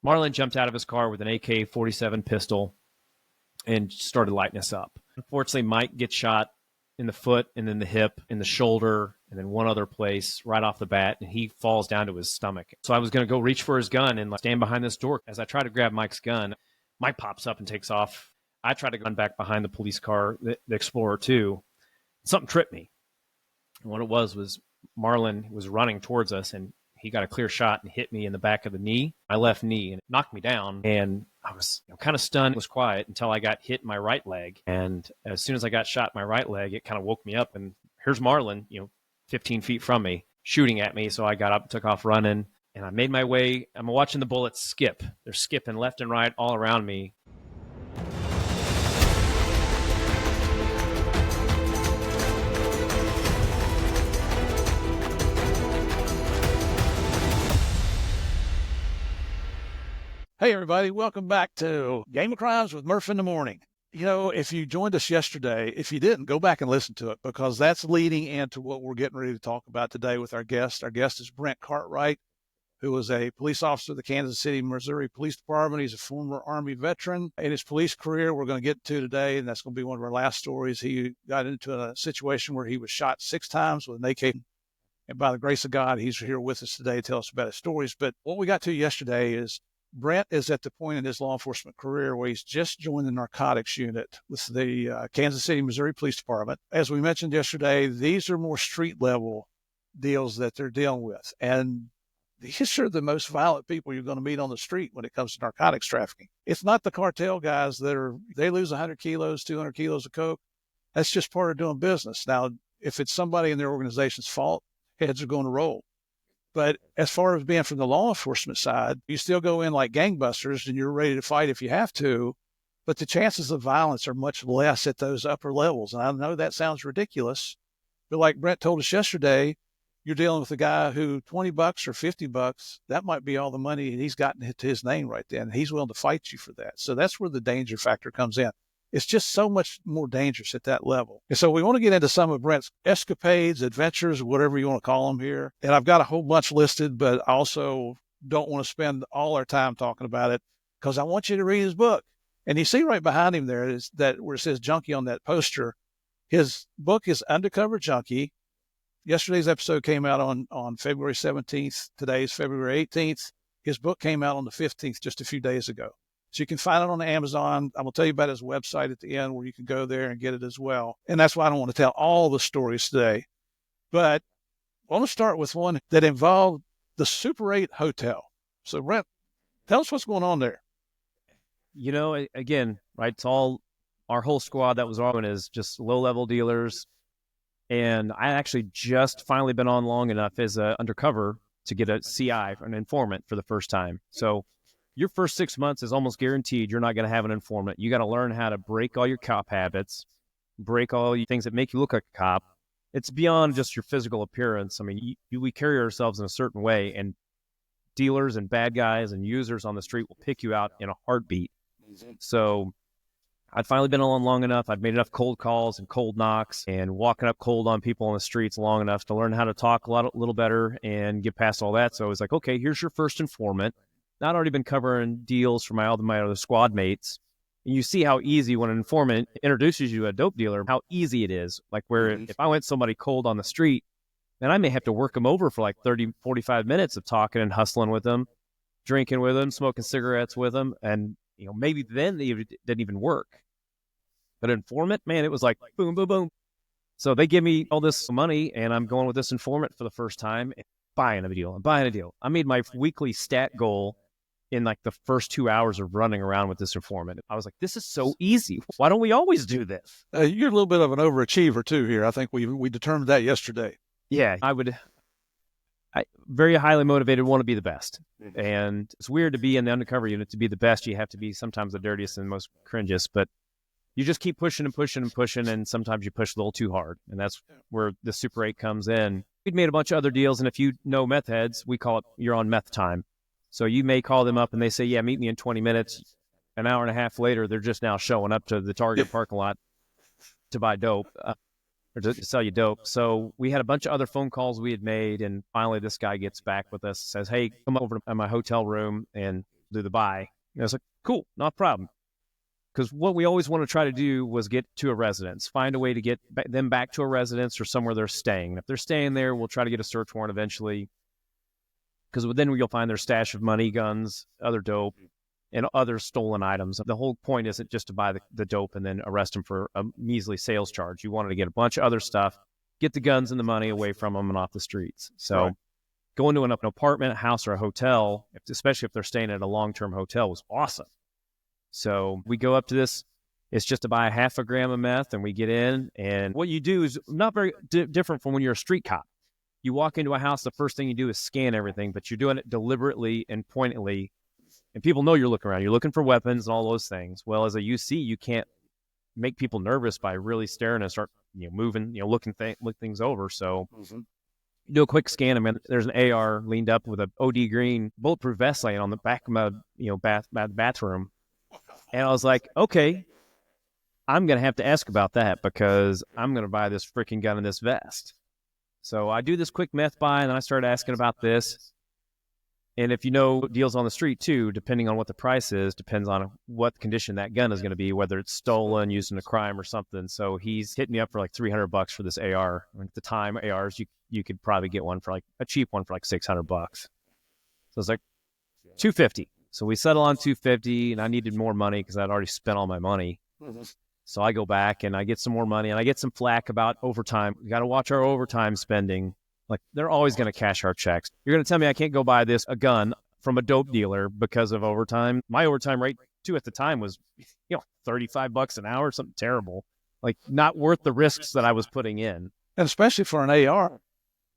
Marlon jumped out of his car with an AK-47 pistol and started lighting us up. Unfortunately, Mike gets shot in the foot and then the hip, in the shoulder, and then one other place right off the bat, and he falls down to his stomach. So I was going to go reach for his gun and stand behind this door. As I try to grab Mike's gun, Mike pops up and takes off. I try to run back behind the police car, the Explorer 2. Something tripped me. And what it was Marlon was running towards us, and he got a clear shot and hit me in the back of the knee, my left knee, and it knocked me down. And I was kind of stunned. It was quiet until I got hit in my right leg. And as soon as I got shot in my right leg, it kind of woke me up. And here's Marlon, 15 feet from me, shooting at me. So I got up, took off running, and I made my way. I'm watching the bullets skip. They're skipping left and right all around me. Hey, everybody. Welcome back to Game of Crimes with Murph in the Morning. If you joined us yesterday, if you didn't, go back and listen to it, because that's leading into what we're getting ready to talk about today with our guest. Our guest is Brent Cartwright, who was a police officer of the Kansas City, Missouri Police Department. He's a former Army veteran. In his police career, we're going to get to today, and that's going to be one of our last stories. He got into a situation where he was shot 6 times with an AK. And by the grace of God, he's here with us today to tell us about his stories. But what we got to yesterday is Brent is at the point in his law enforcement career where he's just joined the narcotics unit with the Kansas City, Missouri Police Department. As we mentioned yesterday, these are more street level deals that they're dealing with. And these are the most violent people you're going to meet on the street when it comes to narcotics trafficking. It's not the cartel guys they lose 100 kilos, 200 kilos of coke. That's just part of doing business. Now, if it's somebody in their organization's fault, heads are going to roll. But as far as being from the law enforcement side, you still go in like gangbusters and you're ready to fight if you have to, but the chances of violence are much less at those upper levels. And I know that sounds ridiculous, but like Brent told us yesterday, you're dealing with a guy who $20 or $50, that might be all the money he's gotten to his name right then. He's willing to fight you for that. So that's where the danger factor comes in. It's just so much more dangerous at that level. And so we want to get into some of Brent's escapades, adventures, whatever you want to call them here. And I've got a whole bunch listed, but I also don't want to spend all our time talking about it because I want you to read his book. And you see right behind him there is that where it says Junkie on that poster. His book is Undercover Junkie. Yesterday's episode came out on February 17th. Today's February 18th. His book came out on the 15th, just a few days ago. So you can find it on Amazon. I'm going to tell you about his website at the end where you can go there and get it as well. And that's why I don't want to tell all the stories today. But I want to start with one that involved the Super 8 Hotel. So, Brent, tell us what's going on there. Again, right, it's all our whole squad that was on is just low-level dealers. And I actually just finally been on long enough as an undercover to get a CI, an informant, for the first time. So your first 6 months is almost guaranteed you're not going to have an informant. You got to learn how to break all your cop habits, break all the things that make you look like a cop. It's beyond just your physical appearance. I mean, we carry ourselves in a certain way, and dealers and bad guys and users on the street will pick you out in a heartbeat. So I'd finally been on long enough. I'd made enough cold calls and cold knocks and walking up cold on people on the streets long enough to learn how to talk a little better and get past all that. So I was like, okay, here's your first informant. I'd already been covering deals for my other squad mates. And you see how easy when an informant introduces you to a dope dealer, how easy it is. Like where if I went somebody cold on the street, then I may have to work them over for like 30, 45 minutes of talking and hustling with them, drinking with them, smoking cigarettes with them. And, maybe then it didn't even work. But an informant, man, it was like boom, boom, boom. So they give me all this money and I'm going with this informant for the first time, and buying a deal. I made my weekly stat goal in like the first 2 hours of running around with this informant. I was like, this is so easy. Why don't we always do this? You're a little bit of an overachiever too here. I think we determined that yesterday. Yeah, I very highly motivated, want to be the best. And it's weird to be in the undercover unit. To be the best, you have to be sometimes the dirtiest and most cringiest, but you just keep pushing and pushing and pushing, and sometimes you push a little too hard. And that's where the Super 8 comes in. We'd made a bunch of other deals, and if you know meth heads, we call it you're on meth time. So you may call them up and they say, yeah, meet me in 20 minutes. An hour and a half later, they're just now showing up to the Target parking lot to buy dope or to sell you dope. So we had a bunch of other phone calls we had made. And finally, this guy gets back with us, says, hey, come over to my hotel room and do the buy. And I was like, cool, not a problem. Because what we always want to try to do was get to a residence, find a way to get them back to a residence or somewhere they're staying. And if they're staying there, we'll try to get a search warrant eventually. Because then you'll find their stash of money, guns, other dope, and other stolen items. The whole point isn't just to buy the dope and then arrest them for a measly sales charge. You wanted to get a bunch of other stuff, get the guns and the money away from them and off the streets. So going to an apartment, a house, or a hotel, especially if they're staying at a long-term hotel, was awesome. So we go up to this. It's just to buy 0.5 gram of meth, and we get in. And what you do is not very different from when you're a street cop. You walk into a house, the first thing you do is scan everything, but you're doing it deliberately and pointedly. And people know you're looking around. You're looking for weapons and all those things. Well, as a UC, you can't make people nervous by really staring and start moving, looking things over. So you do a quick scan. I mean, there's an AR leaned up with a OD green bulletproof vest laying on the back of my bathroom. And I was like, okay, I'm going to have to ask about that because I'm going to buy this freaking gun and this vest. So I do this quick meth buy, and then I started asking about this. And if you know deals on the street too, depending on what the price is, depends on what condition that gun is going to be, whether it's stolen, used in a crime or something. So he's hit me up for like $300 for this AR. And at the time, ARs, you could probably get one for like a cheap one for like $600. So it's like $250. So we settle on $250, and I needed more money because I'd already spent all my money. So I go back and I get some more money, and I get some flack about overtime. We got to watch our overtime spending. Like, they're always going to cash our checks. You're going to tell me I can't go buy a gun from a dope dealer because of overtime? My overtime rate too at the time was, $35 an hour, something terrible. Like, not worth the risks that I was putting in. And especially for an AR.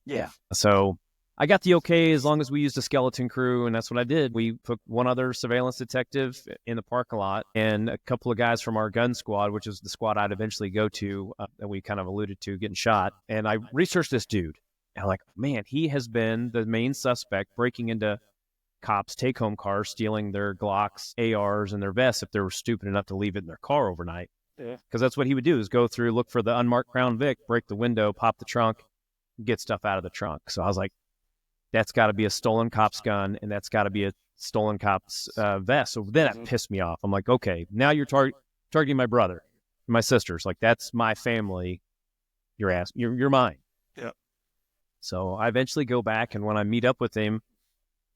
Yeah. So I got the okay as long as we used a skeleton crew, and that's what I did. We put one other surveillance detective in the parking lot and a couple of guys from our gun squad, which is the squad I'd eventually go to, that we kind of alluded to getting shot. And I researched this dude. And I'm like, man, he has been the main suspect breaking into cops' take-home cars, stealing their Glocks, ARs, and their vests if they were stupid enough to leave it in their car overnight. Because that's what he would do, is go through, look for the unmarked Crown Vic, break the window, pop the trunk, get stuff out of the trunk. So I was like, that's got to be a stolen cop's gun, and that's got to be a stolen cop's vest. So then that pissed me off. I'm like, okay, now you're targeting my brother, my sisters. Like, that's my family. You're mine. Yeah. So I eventually go back, and when I meet up with him,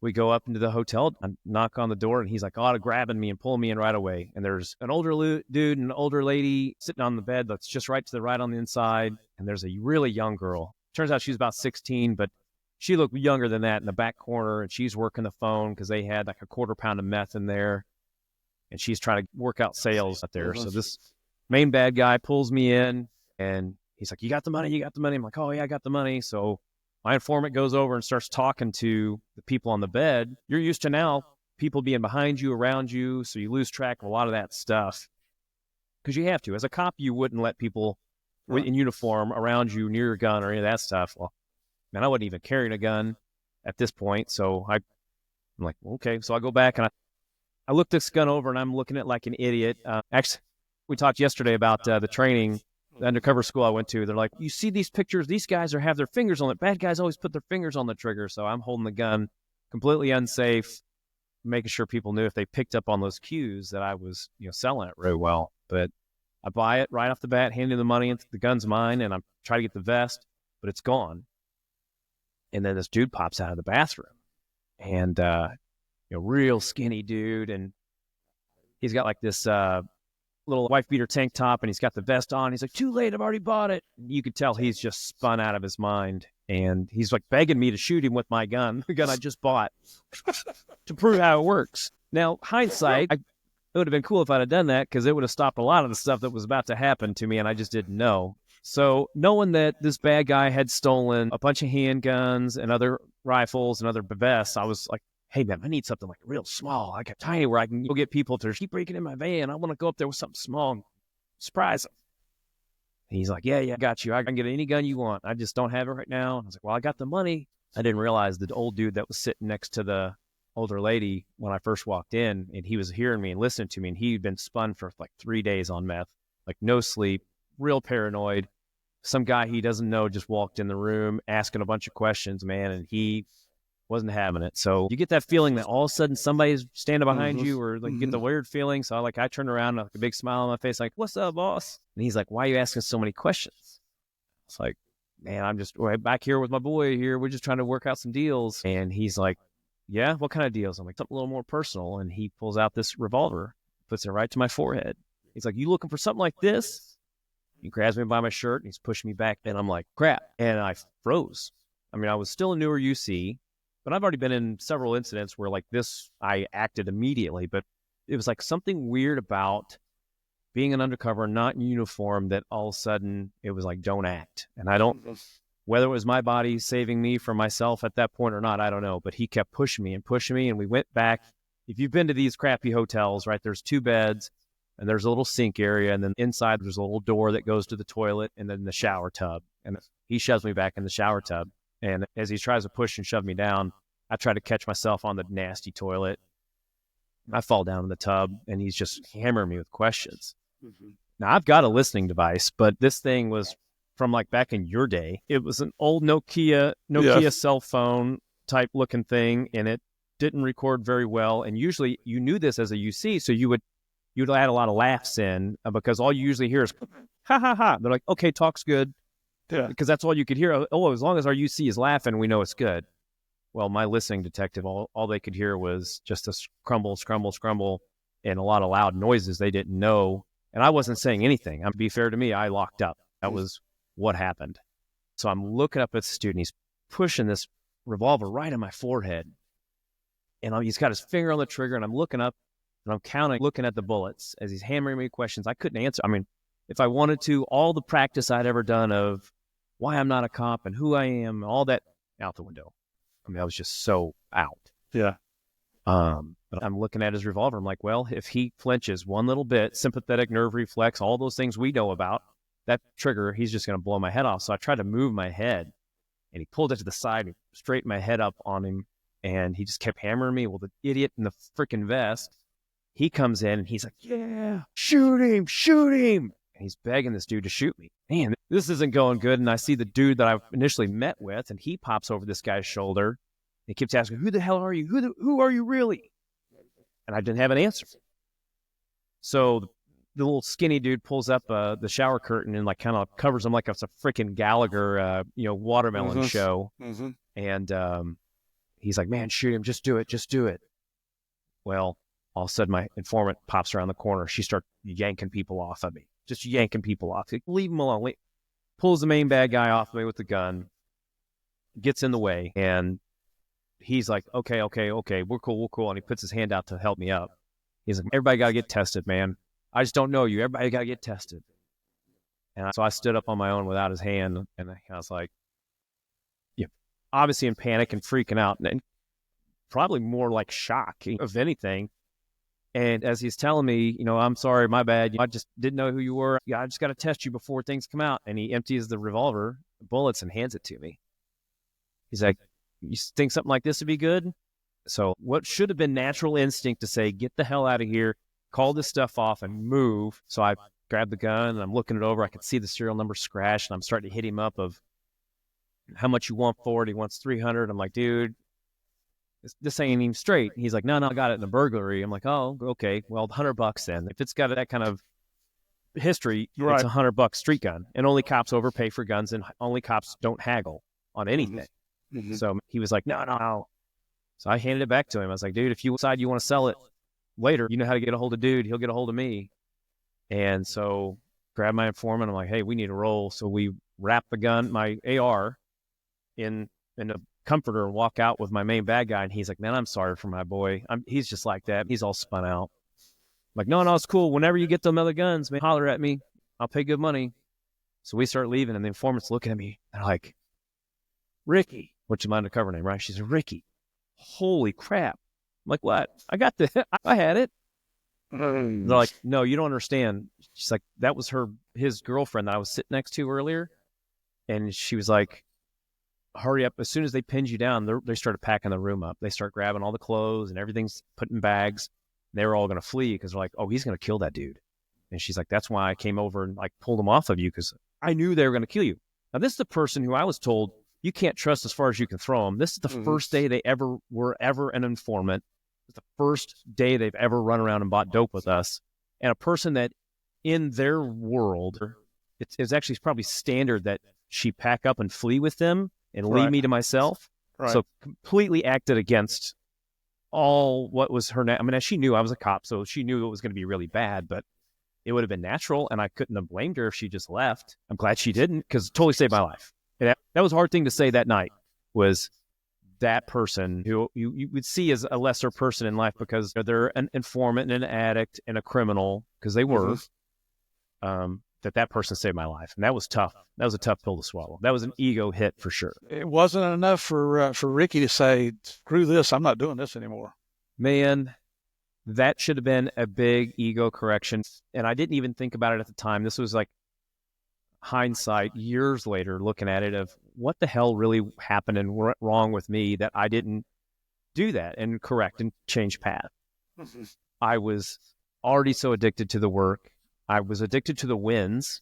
we go up into the hotel, I knock on the door, and he's like, grabbing me and pulling me in right away. And there's an older dude and an older lady sitting on the bed that's just right to the right on the inside, and there's a really young girl. Turns out she's about 16, but she looked younger than that in the back corner, and she's working the phone because they had like a 1/4 pound of meth in there, and she's trying to work out sales out there. So this main bad guy pulls me in, and he's like, you got the money? You got the money? I'm like, oh, yeah, I got the money. So my informant goes over and starts talking to the people on the bed. You're used to now people being behind you, around you, so you lose track of a lot of that stuff because you have to. As a cop, you wouldn't let people in uniform around you near your gun or any of that stuff. Well, man, I wasn't even carrying a gun at this point, so I'm like, okay. So I go back and I look this gun over, and I'm looking at it like an idiot. Actually, we talked yesterday about the training, the undercover school I went to. They're like, you see these pictures, these guys have their fingers on it. Bad guys always put their fingers on the trigger. So I'm holding the gun completely unsafe, making sure people knew if they picked up on those cues that I was, selling it really well. But I buy it right off the bat, hand in the money, and the gun's mine, and I'm trying to get the vest, but it's gone. And then this dude pops out of the bathroom, and real skinny dude, and he's got like this little wife beater tank top, and he's got the vest on. He's like, too late, I've already bought it. You could tell he's just spun out of his mind, and he's like begging me to shoot him with my gun, the gun I just bought, to prove how it works. Now, hindsight, it would have been cool if I'd have done that, because it would have stopped a lot of the stuff that was about to happen to me, and I just didn't know. So knowing that this bad guy had stolen a bunch of handguns and other rifles and other vests, I was like, hey, man, I need something like real small, like a tiny, where I can go get people to keep breaking in my van. I want to go up there with something small and surprise them. And he's like, yeah, got you. I can get any gun you want. I just don't have it right now. I was like, well, I got the money. I didn't realize the old dude that was sitting next to the older lady when I first walked in, and he was hearing me and listening to me, and he'd been spun for like 3 days on meth, like no sleep, real paranoid. Some guy he doesn't know just walked in the room asking a bunch of questions, man, and he Wasn't having it. So you get that feeling that all of a sudden somebody's standing behind you, or like you get the weird feeling. So I turned around with a big smile on my face, like, "What's up, boss?" And he's like, "Why are you asking so many questions?" It's like, "Man, I'm just right back here with my boy here. We're just trying to work out some deals." And he's like, "Yeah, what kind of deals?" I'm like, "Something a little more personal." And he pulls out this revolver, puts it right to my forehead. He's like, "You looking for something like this?" He grabs me by my shirt and he's pushing me back. And I'm like, crap. And I froze. I mean, I was still a newer UC, but I've already been in several incidents where like this, I acted immediately. But it was like something weird about being an undercover, not in uniform, that all of a sudden it was like, don't act. And I don't, whether it was my body saving me from myself at that point or not, I don't know. But he kept pushing me. And we went back. If you've been to these crappy hotels, right, there's 2 beds. And there's a little sink area, and then inside there's a little door that goes to the toilet and then the shower tub. And he shoves me back in the shower tub. And as he tries to push and shove me down, I try to catch myself on the nasty toilet. I fall down in the tub, and he's just hammering me with questions. Now, I've got a listening device, but this thing was from like back in your day. It was an old Nokia cell phone type looking thing, and it didn't record very well. And usually you knew this as a UC, so you'd add a lot of laughs in because all you usually hear is, ha, ha, ha. They're like, okay, talk's good. Yeah. Because that's all you could hear. Oh, as long as our UC is laughing, we know it's good. Well, my listening detective, all they could hear was just a crumble, scrumble, scrumble, and a lot of loud noises they didn't know. And I wasn't saying anything. To be fair to me, I locked up. That was what happened. So I'm looking up at the student. He's pushing this revolver right in my forehead. And he's got his finger on the trigger, and I'm looking up. And I'm counting, looking at the bullets as he's hammering me questions. I couldn't answer. I mean, if I wanted to, all the practice I'd ever done of why I'm not a cop and who I am, all that out the window. I mean, I was just so out. Yeah. But I'm looking at his revolver. I'm like, well, if he flinches one little bit, sympathetic nerve reflex, all those things we know about, that trigger, he's just going to blow my head off. So I tried to move my head, and he pulled it to the side and straightened my head up on him, and he just kept hammering me. Well, the idiot in the freaking vest, he comes in and he's like, yeah, shoot him. And he's begging this dude to shoot me. Man, this isn't going good. And I see the dude that I initially met with, and he pops over this guy's shoulder. He keeps asking, who the hell are you? Who are you really? And I didn't have an answer. So the little skinny dude pulls up the shower curtain and like kind of covers him like it's a freaking Gallagher, watermelon show. And he's like, man, shoot him. Just do it. Well, all of a sudden, my informant pops around the corner. She starts yanking people off of me. Just yanking people off. Leave him alone. Pulls the main bad guy off of me with the gun. Gets in the way. And he's like, okay. We're cool. And he puts his hand out to help me up. He's like, everybody got to get tested, man. I just don't know you. Everybody got to get tested. And so I stood up on my own without his hand. And I was like, obviously in panic and freaking out. And probably more like shock, if anything. And as he's telling me, I'm sorry, my bad. I just didn't know who you were. I just got to test you before things come out. And he empties the revolver, bullets, and hands it to me. He's like, you think something like this would be good? So what should have been natural instinct to say, get the hell out of here, call this stuff off and move. So I grabbed the gun and I'm looking it over. I could see the serial number scratched, and I'm starting to hit him up of how much you want for it. He wants 300. I'm like, dude, this ain't even straight. He's like, no, I got it in a burglary. I'm like, oh, okay. Well, $100 then. If it's got that kind of history, right, it's $100 street gun. And only cops overpay for guns, and only cops don't haggle on anything. So he was like, no. So I handed it back to him. I was like, dude, if you decide you want to sell it later, you know how to get a hold of dude. He'll get a hold of me. And so grabbed my informant. I'm like, hey, we need a roll. So we wrapped the gun, my AR, in a comforter and walk out with my main bad guy. And he's like, man, I'm sorry for my boy. He's just like that. He's all spun out. I'm like, no, it's cool. Whenever you get them other guns, man, holler at me. I'll pay good money. So we start leaving, and the informant's looking at me. They're like, Ricky, which is my undercover name, right? She's like, Ricky, holy crap. I'm like, what? I got I had it. They're like, no, you don't understand. She's like, that was his girlfriend that I was sitting next to earlier. And she was like, hurry up. As soon as they pinned you down, they started packing the room up. They start grabbing all the clothes and everything's put in bags. They were all going to flee because they're like, oh, he's going to kill that dude. And she's like, that's why I came over and like pulled him off of you, because I knew they were going to kill you. Now, this is the person who I was told you can't trust as far as you can throw them. This is the first day they were ever an informant. It's the first day they've ever run around and bought dope with us. And a person that in their world, it's actually probably standard that she pack up and flee with them and leave me to myself. Right. So completely acted against all what was her. I mean, she knew I was a cop, so she knew it was going to be really bad, but it would have been natural, and I couldn't have blamed her if she just left. I'm glad she didn't, because it totally saved my life. And that was a hard thing to say that night, was that person who you would see as a lesser person in life because they're an informant and an addict and a criminal, because they were, that person saved my life. And that was tough. That was a tough pill to swallow. That was an ego hit for sure. It wasn't enough for Ricky to say, screw this, I'm not doing this anymore. Man, that should have been a big ego correction. And I didn't even think about it at the time. This was like hindsight, years later, looking at it, of what the hell really happened and went wrong with me that I didn't do that and correct and change path. I was already so addicted to the work. I was addicted to the wins,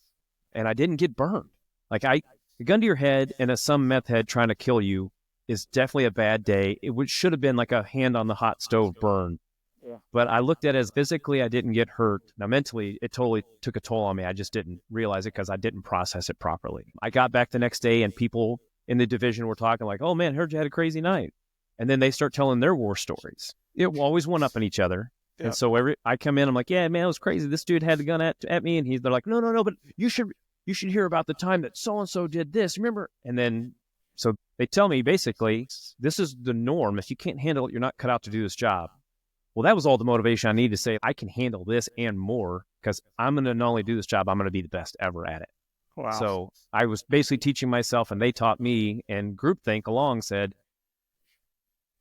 and I didn't get burned. Like, a gun to your head and some meth head trying to kill you is definitely a bad day. It should have been like a hand on the hot stove burn. Yeah. But I looked at it as physically, I didn't get hurt. Now, mentally, it totally took a toll on me. I just didn't realize it because I didn't process it properly. I got back the next day, and people in the division were talking like, oh, man, heard you had a crazy night. And then they start telling their war stories. It will always one-upping each other. Yep. And so I come in, I'm like, yeah, man, it was crazy. This dude had the gun at me, and they're like, no, but you should hear about the time that so-and-so did this, remember? And then, so they tell me, basically, this is the norm. If you can't handle it, you're not cut out to do this job. Well, that was all the motivation I needed to say, I can handle this and more, because I'm going to not only do this job, I'm going to be the best ever at it. Wow. So I was basically teaching myself, and they taught me, and groupthink along said,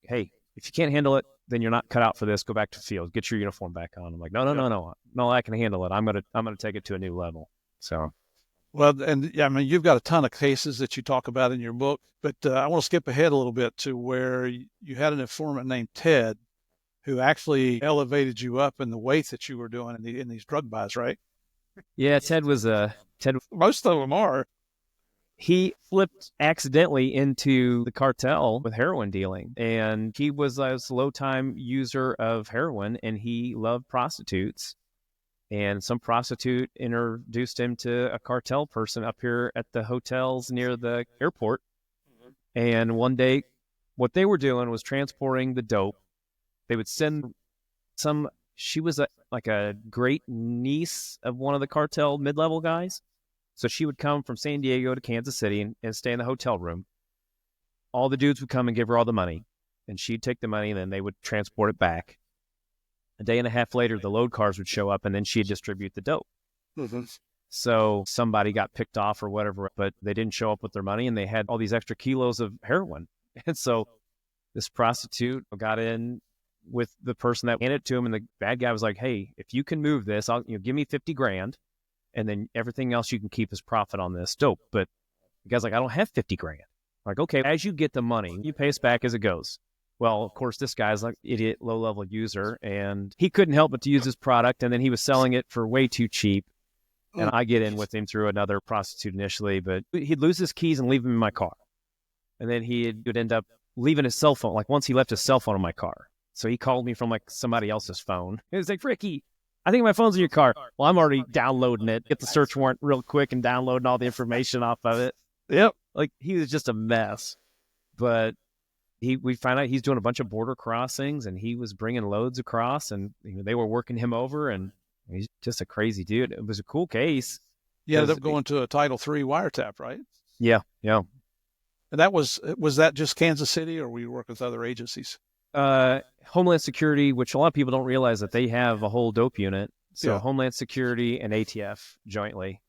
hey, if you can't handle it, then you're not cut out for this. Go back to the field. Get your uniform back on. I'm like, no, I can handle it. I'm gonna take it to a new level. So, well, and yeah, I mean, you've got a ton of cases that you talk about in your book, but I want to skip ahead a little bit to where you had an informant named Ted, who actually elevated you up in the weight that you were doing in these drug buys, right? Yeah, Ted. Most of them are. He flipped accidentally into the cartel with heroin dealing, and he was a low-time user of heroin, and he loved prostitutes. And some prostitute introduced him to a cartel person up here at the hotels near the airport. And one day, what they were doing was transporting the dope. They would send she was like a great niece of one of the cartel mid-level guys. So she would come from San Diego to Kansas City and stay in the hotel room. All the dudes would come and give her all the money, and she'd take the money, and then they would transport it back. A day and a half later, the load cars would show up, and then she'd distribute the dope. So somebody got picked off or whatever, but they didn't show up with their money, and they had all these extra kilos of heroin. And so this prostitute got in with the person that handed it to him, and the bad guy was like, hey, if you can move this, give me $50,000. And then everything else you can keep as profit on this dope. But the guy's like, I don't have $50,000. I'm like, okay, as you get the money, you pay us back as it goes. Well, of course, this guy's like idiot, low-level user, and he couldn't help but to use his product, and then he was selling it for way too cheap. And I get in with him through another prostitute initially, but he'd lose his keys and leave them in my car. And then he would end up leaving his cell phone. Like, once he left his cell phone in my car. So he called me from like somebody else's phone. He was like, Ricky, I think my phone's in your car. Well, I'm already downloading it. Get the search warrant real quick and downloading all the information off of it. Yep. Like, he was just a mess. But we find out he's doing a bunch of border crossings, and he was bringing loads across, and they were working him over, and he's just a crazy dude. It was a cool case. You ended up going to a Title III wiretap, right? Yeah. And that was that just Kansas City, or were you working with other agencies? Homeland Security, which a lot of people don't realize that they have a whole dope unit. So yeah. Homeland Security and ATF jointly.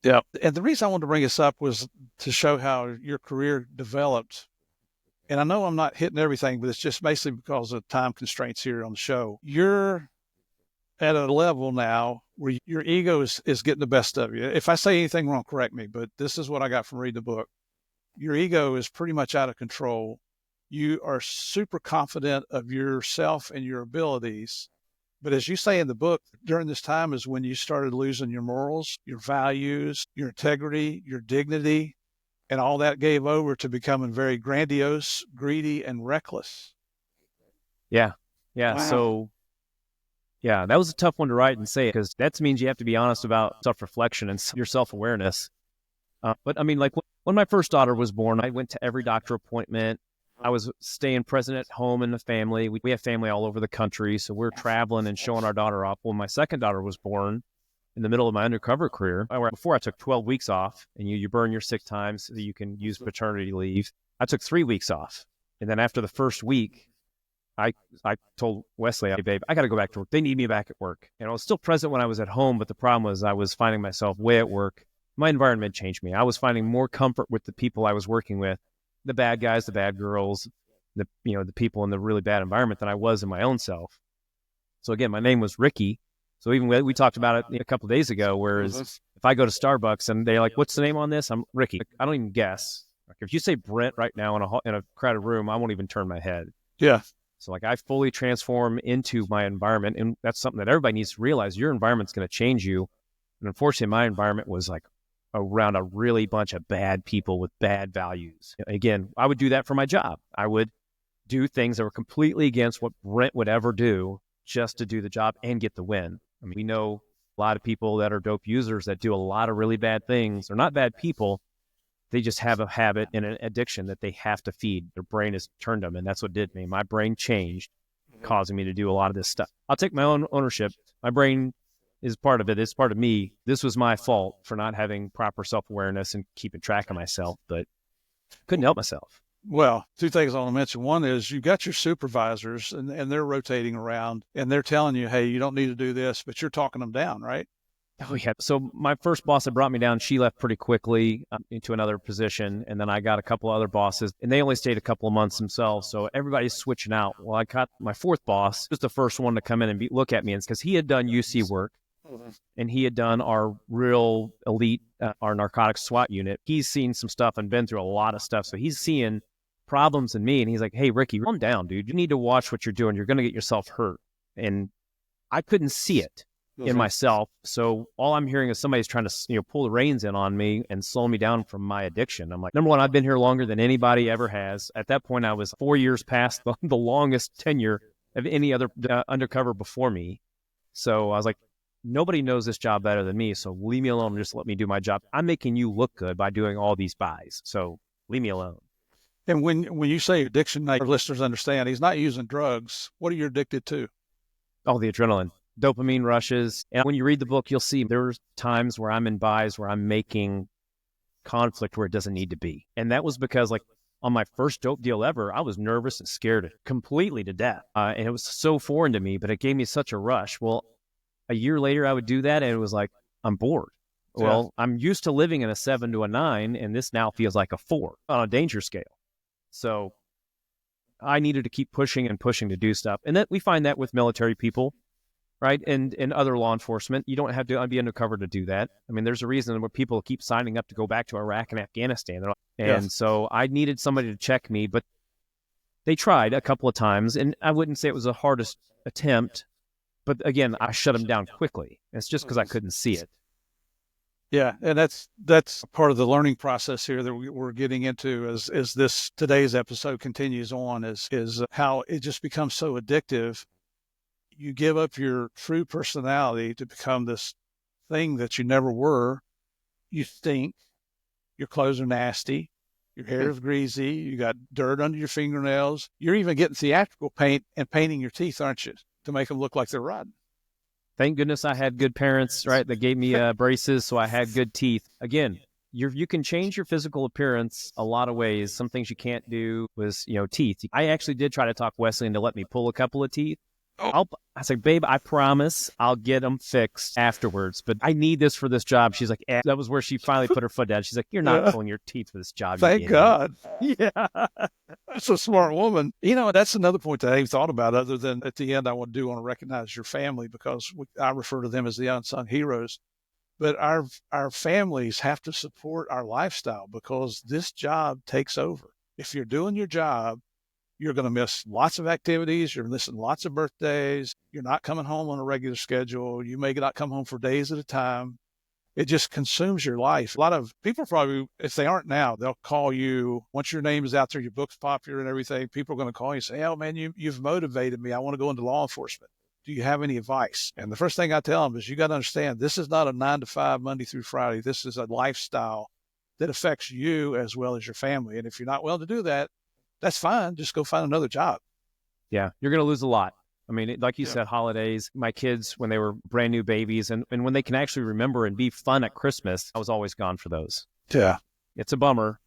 Yeah. And the reason I wanted to bring this up was to show how your career developed. And I know I'm not hitting everything, but it's just basically because of time constraints here on the show. You're at a level now where your ego is getting the best of you. If I say anything wrong, correct me, but this is what I got from reading the book. Your ego is pretty much out of control. You are super confident of yourself and your abilities. But as you say in the book, during this time is when you started losing your morals, your values, your integrity, your dignity. And all that gave over to becoming very grandiose, greedy, and reckless. Yeah. Yeah. Wow. So, yeah, that was a tough one to write and say because that means you have to be honest about self-reflection and your self-awareness. But I mean, like when my first daughter was born, I went to every doctor appointment. I was staying present at home in the family. We have family all over the country, so we're traveling and showing our daughter off. When my second daughter was born, in the middle of my undercover career, before I took 12 weeks off, and you burn your sick time so that you can use paternity leave. I took 3 weeks off, and then after the first week, I told Wesley, hey, babe, I got to go back to work. They need me back at work. And I was still present when I was at home, but the problem was I was finding myself way at work. My environment changed me. I was finding more comfort with the people I was working with, the bad guys, the bad girls, the people in the really bad environment than I was in my own self. So again, my name was Ricky. So even we talked about it a couple of days ago, whereas if I go to Starbucks and they're like, what's the name on this? I'm Ricky. I don't even guess. Like if you say Brent right now in a crowded room, I won't even turn my head. Yeah. So like I fully transform into my environment. And that's something that everybody needs to realize. Your environment's going to change you. And unfortunately, my environment was like around a really bunch of bad people with bad values. Again, I would do that for my job. I would do things that were completely against what Brent would ever do just to do the job and get the win. I mean, we know a lot of people that are dope users that do a lot of really bad things. They're not bad people. They just have a habit and an addiction that they have to feed. Their brain has turned them, and that's what did me. My brain changed, causing me to do a lot of this stuff. I'll take my own ownership. My brain is part of it. It's part of me. This was my fault for not having proper self-awareness and keeping track of myself, but couldn't help myself. Well, two things I want to mention. One is you got your supervisors and they're rotating around and they're telling you, hey, you don't need to do this, but you're talking them down, right? Oh, yeah. So my first boss that brought me down, she left pretty quickly into another position. And then I got a couple other bosses, and they only stayed a couple of months themselves. So everybody's switching out. Well, I got my fourth boss, was the first one to come in and look at me, because he had done UC work, and he had done our real elite, our narcotics SWAT unit. He's seen some stuff and been through a lot of stuff. So he's seeing problems in me. And he's like, hey, Ricky, calm down, dude. You need to watch what you're doing. You're going to get yourself hurt. And I couldn't see it in myself. So all I'm hearing is somebody's trying to, pull the reins in on me and slow me down from my addiction. I'm like, number one, I've been here longer than anybody ever has. At that point, I was 4 years past the longest tenure of any other undercover before me. So I was like, nobody knows this job better than me. So leave me alone and just let me do my job. I'm making you look good by doing all these buys. So leave me alone. And when you say addiction, our listeners understand he's not using drugs. What are you addicted to? Oh, the adrenaline. Dopamine rushes. And when you read the book, you'll see there's times where I'm in buys where I'm making conflict where it doesn't need to be. And that was because, like, on my first dope deal ever, I was nervous and scared completely to death. And it was so foreign to me, but it gave me such a rush. Well, a year later, I would do that, and it was like, I'm bored. Well, I'm used to living in a 7 to a 9, and this now feels like a 4 on a danger scale. So I needed to keep pushing and pushing to do stuff. And that we find that with military people, right? And other law enforcement. You don't have to be undercover to do that. I mean, there's a reason where people keep signing up to go back to Iraq and Afghanistan. And so I needed somebody to check me, but they tried a couple of times. And I wouldn't say it was the hardest attempt, but again, I shut them down quickly. It's just because I couldn't see it. Yeah, and that's part of the learning process here that we're getting into as this today's episode continues on is how it just becomes so addictive. You give up your true personality to become this thing that you never were. You stink. Your clothes are nasty. Your hair is greasy. You got dirt under your fingernails. You're even getting theatrical paint and painting your teeth, aren't you, to make them look like they're rotten? Thank goodness I had good parents, right? That gave me braces, so I had good teeth. Again, you can change your physical appearance a lot of ways. Some things you can't do was, teeth. I actually did try to talk Wesley into let me pull a couple of teeth. I was like, babe, I promise I'll get them fixed afterwards, but I need this for this job. She's like, that was where she finally put her foot down. She's like, you're not pulling your teeth for this job. Thank God. Yeah. That's a smart woman. That's another point that I even thought about, other than at the end, I want to recognize your family, because I refer to them as the unsung heroes. But our families have to support our lifestyle, because this job takes over. If you're doing your job, you're going to miss lots of activities. You're missing lots of birthdays. You're not coming home on a regular schedule. You may not come home for days at a time. it just consumes your life. A lot of people probably, if they aren't now, they'll call you once your name is out there, your book's popular and everything. People are going to call you and say, "Oh man, you've motivated me. I want to go into law enforcement. Do you have any advice?" And the first thing I tell them is, you got to understand, this is not a 9 to 5, Monday through Friday. This is a lifestyle that affects you as well as your family. And if you're not willing to do that, that's fine. Just go find another job. Yeah, you're going to lose a lot. I mean, like you said, holidays, my kids, when they were brand new babies and when they can actually remember and be fun at Christmas, I was always gone for those. Yeah. It's a bummer.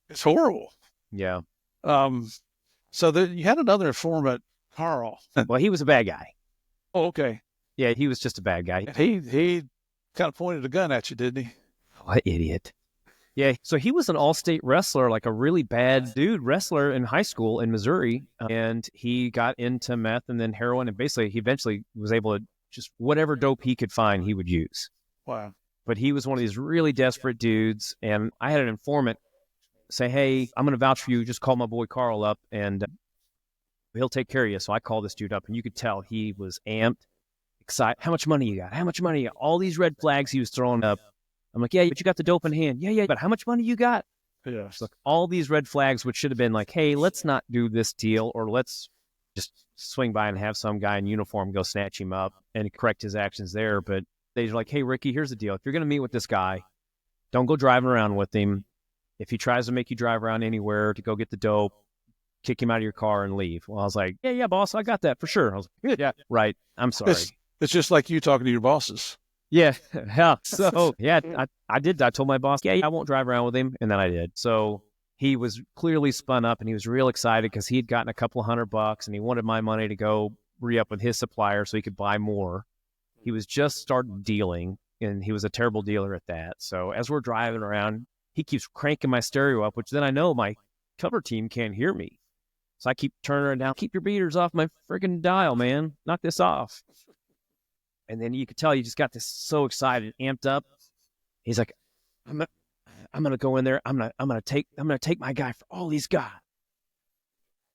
It's horrible. Yeah. So you had another informant, Carl. Well, he was a bad guy. Oh, okay. Yeah, he was just a bad guy. He kind of pointed a gun at you, didn't he? What idiot. Yeah, so he was an all-state wrestler, like a really bad dude wrestler in high school in Missouri, and he got into meth and then heroin, and basically he eventually was able to just whatever dope he could find, he would use. Wow. But he was one of these really desperate dudes, and I had an informant say, "Hey, I'm going to vouch for you. Just call my boy Carl up, and he'll take care of you." So I called this dude up, and you could tell he was amped, excited. "How much money you got? How much money you got?" All these red flags he was throwing up. I'm like, "Yeah, but you got the dope in hand." Yeah, but how much money you got? Yeah. So all these red flags, which should have been like, "Hey, let's not do this deal, or let's just swing by and have some guy in uniform go snatch him up and correct his actions there." But they're like, "Hey, Ricky, here's the deal. If you're going to meet with this guy, don't go driving around with him. If he tries to make you drive around anywhere to go get the dope, kick him out of your car and leave." Well, I was like, yeah, boss, I got that for sure. I was like, "Yeah, right. I'm sorry." It's just like you talking to your bosses. Yeah. So, yeah, I did. I told my boss, yeah, I won't drive around with him. And then I did. So he was clearly spun up and he was real excited because he had gotten a couple $100 and he wanted my money to go re-up with his supplier so he could buy more. He was just starting dealing and he was a terrible dealer at that. So as we're driving around, he keeps cranking my stereo up, which then I know my cover team can't hear me. So I keep turning her down. "Keep your beaters off my freaking dial, man. Knock this off." And then you could tell he just got this so excited, amped up. He's like, I'm gonna go in there. I'm gonna take my guy for all he's got."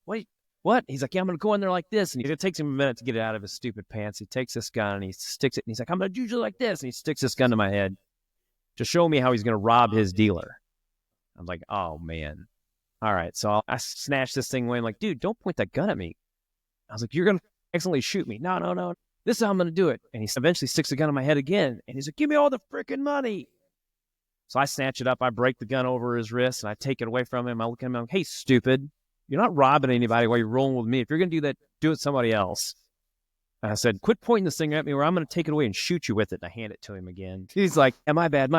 "Wait, what?" He's like, "Yeah, I'm gonna go in there like this." And it takes him a minute to get it out of his stupid pants. He takes this gun and he sticks it. And he's like, "I'm gonna do you like this." And he sticks this gun to my head to show me how he's gonna rob his dealer. I'm like, oh man. All right. So I snatched this thing away. I'm like, "Dude, don't point that gun at me." I was like, "You're gonna accidentally shoot me." No. "This is how I'm going to do it." And he eventually sticks the gun in my head again. And he's like, "Give me all the freaking money." So I snatch it up. I break the gun over his wrist and I take it away from him. I look at him. I'm like, "Hey, stupid. You're not robbing anybody while you're rolling with me. If you're going to do that, do it somebody else." And I said, "Quit pointing this thing at me or I'm going to take it away and shoot you with it." And I hand it to him again. He's like, "My bad.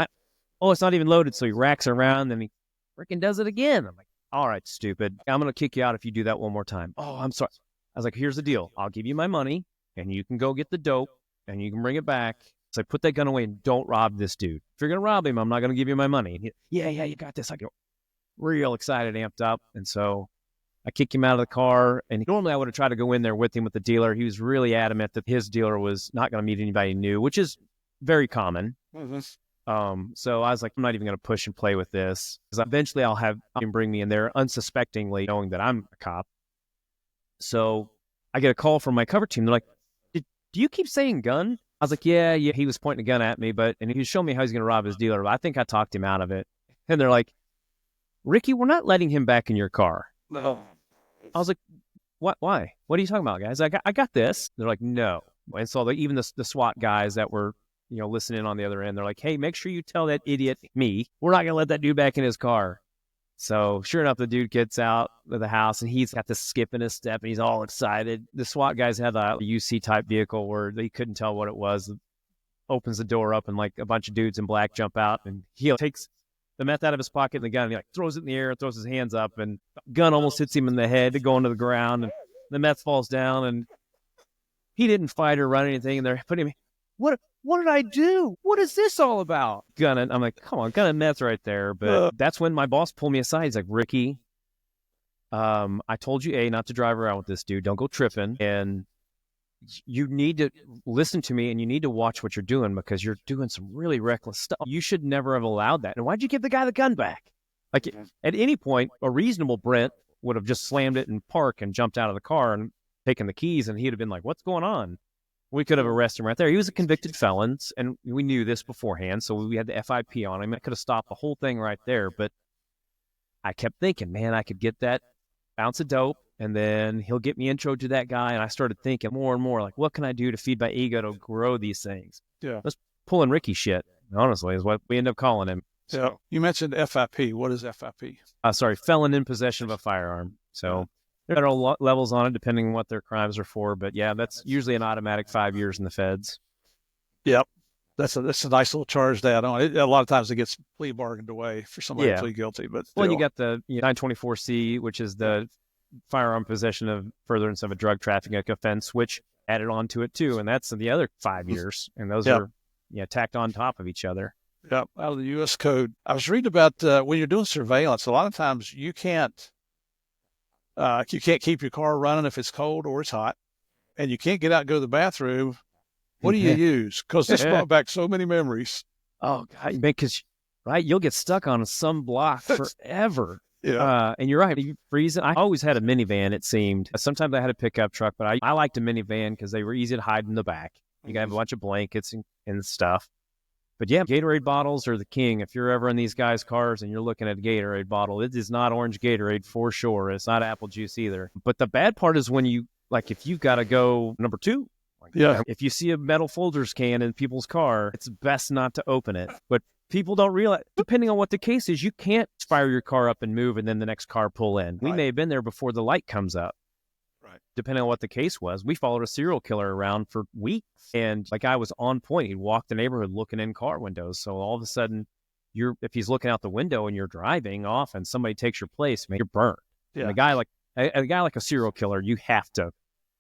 Oh, it's not even loaded." So he racks around and he freaking does it again. I'm like, "All right, stupid. I'm going to kick you out if you do that one more time." "Oh, I'm sorry." I was like, "Here's the deal. I'll give you my money. And you can go get the dope, and you can bring it back." So I put that gun away and don't rob this dude. If you're going to rob him, I'm not going to give you my money. And yeah, you got this. I get real excited, amped up. And so I kick him out of the car. And normally I would have tried to go in there with him with the dealer. He was really adamant that his dealer was not going to meet anybody new, which is very common. Mm-hmm. So I was like, I'm not even going to push and play with this because eventually I'll have him bring me in there unsuspectingly, knowing that I'm a cop. So I get a call from my cover team. They're like, "Do you keep saying gun?" I was like, yeah. He was pointing a gun at me, and he was showing me how he's going to rob his dealer. But I think I talked him out of it. And they're like, "Ricky, we're not letting him back in your car." No. I was like, "What? Why? What are you talking about, guys?" I got this. They're like, "No." And so even the SWAT guys that were, listening on the other end, they're like, "Hey, make sure you tell that idiot me, we're not going to let that dude back in his car." So sure enough, the dude gets out of the house and he's got this skip in his step and he's all excited. The SWAT guys had a UC type vehicle where they couldn't tell what it was. Opens the door up and like a bunch of dudes in black jump out and he takes the meth out of his pocket and the gun and he like throws it in the air, throws his hands up and the gun almost hits him in the head going to the ground and the meth falls down and he didn't fight or run anything and they're putting him, what did I do? What is this all about? Gun and I'm like, come on, gun and meth right there. But that's when my boss pulled me aside. He's like, "Ricky, I told you, not to drive around with this dude. Don't go tripping. And you need to listen to me and you need to watch what you're doing because you're doing some really reckless stuff. You should never have allowed that. And why'd you give the guy the gun back?" Like at any point, a reasonable Brent would have just slammed it in park and jumped out of the car and taken the keys and he'd have been like, "What's going on?" We could have arrested him right there. He was a convicted felon, and we knew this beforehand, so we had the FIP on him. I could have stopped the whole thing right there, but I kept thinking, man, I could get that ounce of dope, and then he'll get me intro to that guy. And I started thinking more and more, like, what can I do to feed my ego to grow these things? Yeah. Let's pulling Ricky shit, honestly, is what we end up calling him. So you mentioned FIP. What is FIP? Sorry, felon in possession of a firearm. So there are levels on it depending on what their crimes are for. But yeah, that's usually an automatic 5 years in the feds. Yep. That's a nice little charge to add on. A lot of times it gets plea bargained away for somebody to plead guilty. But still. Well, you got the 924C, which is the firearm possession of furtherance of a drug trafficking offense, which added on to it too. And that's the other 5 years. And those are tacked on top of each other. Yeah, out of the U.S. Code. I was reading about when you're doing surveillance, a lot of times you can't keep your car running if it's cold or it's hot, and you can't get out and go to the bathroom. What do you use? Because this brought back so many memories. Oh, God, because you'll get stuck on some block forever. Yeah. And you're right. You freeze it. I always had a minivan, it seemed. Sometimes I had a pickup truck, but I liked a minivan because they were easy to hide in the back. You got to have a bunch of blankets and stuff. But yeah, Gatorade bottles are the king. If you're ever in these guys' cars and you're looking at a Gatorade bottle, it is not orange Gatorade for sure. It's not apple juice either. But the bad part is when if you've got to go number 2. If you see a metal Folgers can in people's car, it's best not to open it. But people don't realize, depending on what the case is, you can't fire your car up and move and then the next car pull in. We may have been there before the light comes up. Depending on what the case was. We followed a serial killer around for weeks, and like I was on point. He'd walk the neighborhood looking in car windows. So all of a sudden, if he's looking out the window and you're driving off and somebody takes your place, man, you're burned. Yeah. And a guy like a serial killer, you have to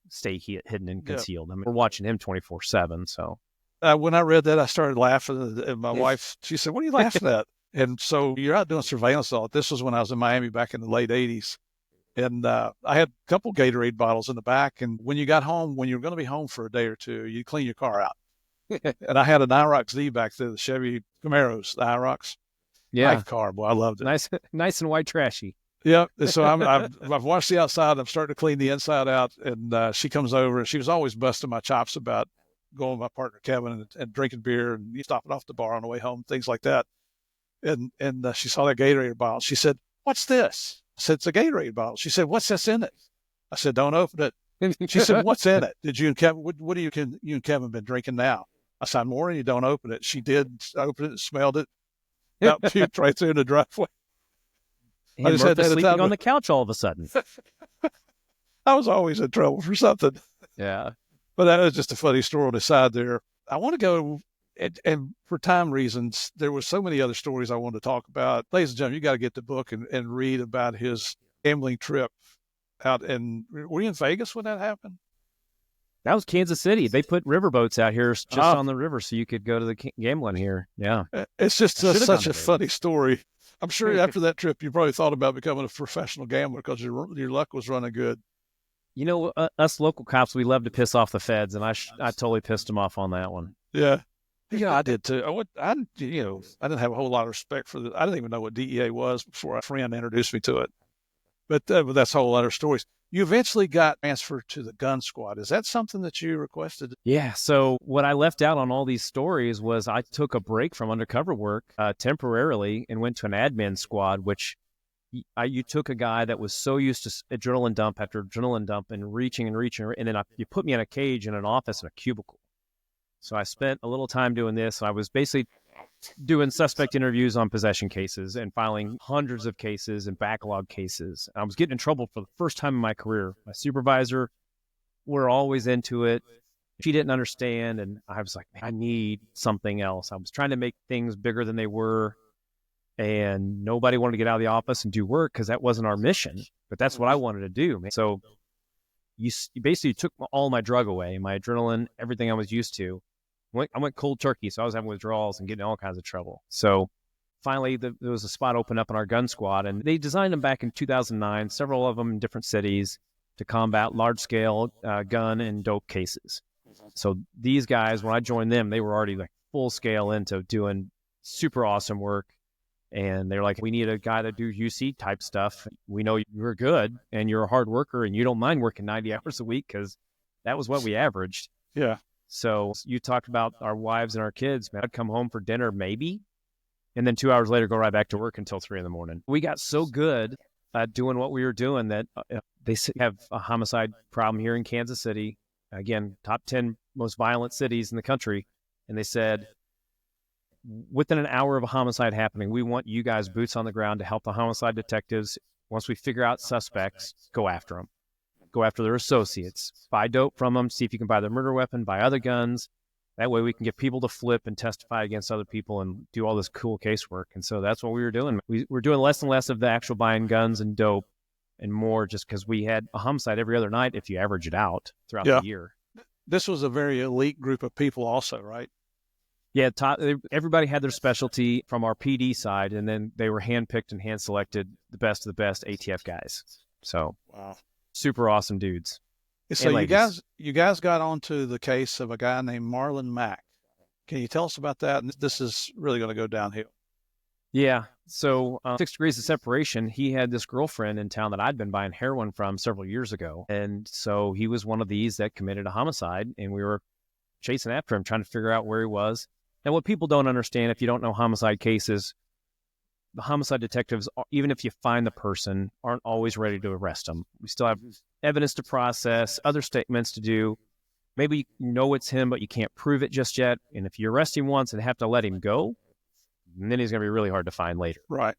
stay hidden and concealed. I mean, we're watching him 24/7. So when I read that, I started laughing. And my wife, she said, "What are you laughing at?" And so you're out doing surveillance. This was when I was in Miami back in the late 80s. And I had a couple Gatorade bottles in the back. And when you got home, when you were going to be home for a day or two, you clean your car out. And I had an IROC Z back there, the Chevy Camaros, the IROCs. Yeah. Nice car, boy. I loved it. Nice and white trashy. Yeah. So I've washed the outside. I'm starting to clean the inside out. And she comes over, and she was always busting my chops about going with my partner, Kevin, and drinking beer and stopping off the bar on the way home, things like that. And she saw that Gatorade bottle. She said, "What's this?" I said, "It's a Gatorade bottle." She said, "What's this in it?" I said, "Don't open it." She said, "What's in it? Did you and Kevin, what do you and Kevin been drinking now?" I said, "I'm warning you, don't open it." She did open it and smelled it. Got puked right there in the driveway. And I just Murph is sleeping on the couch all of a sudden. I was always in trouble for something. Yeah. But that was just a funny story on the side there. I want to go, and for time reasons, there were so many other stories I wanted to talk about. Ladies and gentlemen, you got to get the book and read about his gambling trip out in, were you in Vegas when that happened? That was Kansas City. They put riverboats out here just on the river so you could go to the gambling here. Yeah. It's just such a funny story. I'm sure after that trip, you probably thought about becoming a professional gambler because your luck was running good. You know, us local cops, we love to piss off the feds, and I totally pissed them off on that one. Yeah. Yeah, I did too. I didn't have a whole lot of respect for I didn't even know what DEA was before a friend introduced me to it. But that's a whole other stories. You eventually got transferred to the gun squad. Is that something that you requested? Yeah. So what I left out on all these stories was I took a break from undercover work temporarily and went to an admin squad, which you took a guy that was so used to adrenaline dump after adrenaline dump and reaching, and then you put me in a cage in an office in a cubicle. So I spent a little time doing this. I was basically doing suspect interviews on possession cases and filing hundreds of cases and backlog cases. I was getting in trouble for the first time in my career. My supervisor, we're always into it. She didn't understand, and I was like, man, I need something else. I was trying to make things bigger than they were, and nobody wanted to get out of the office and do work because that wasn't our mission. But that's what I wanted to do. So you basically took all my drug away, my adrenaline, everything I was used to. I went cold turkey, so I was having withdrawals and getting all kinds of trouble. So finally, there was a spot open up in our gun squad, and they designed them back in 2009, several of them in different cities, to combat large-scale gun and dope cases. So these guys, when I joined them, they were already like full-scale into doing super awesome work. And they're like, we need a guy to do UC-type stuff. We know you're good, and you're a hard worker, and you don't mind working 90 hours a week because that was what we averaged. Yeah. So you talked about our wives and our kids, man. I'd come home for dinner, maybe, and then 2 hours later, go right back to work until 3 a.m. We got so good at doing what we were doing that they have a homicide problem here in Kansas City. Again, top 10 most violent cities in the country. And they said, within an hour of a homicide happening, we want you guys boots on the ground to help the homicide detectives. Once we figure out suspects, go after them. Go after their associates. Buy dope from them. See if you can buy their murder weapon, buy other guns. That way we can get people to flip and testify against other people and do all this cool casework. And so that's what we were doing. We were doing less and less of the actual buying guns and dope and more just because we had a homicide every other night if you average it out throughout the year. This was a very elite group of people also, right? Yeah, everybody had their specialty from our PD side, and then they were handpicked and hand-selected the best of the best ATF guys. So, wow, super awesome dudes. So you guys got onto the case of a guy named Marlon Mack. Can you tell us about that? And this is really going to go downhill. Yeah. So 6 degrees of separation, he had this girlfriend in town that I'd been buying heroin from several years ago. And so he was one of these that committed a homicide, and we were chasing after him, trying to figure out where he was. And what people don't understand, if you don't know homicide cases, the homicide detectives, even if you find the person, aren't always ready to arrest them. We still have evidence to process, other statements to do. Maybe you know it's him, but you can't prove it just yet. And if you arrest him once and have to let him go, then he's going to be really hard to find later. Right.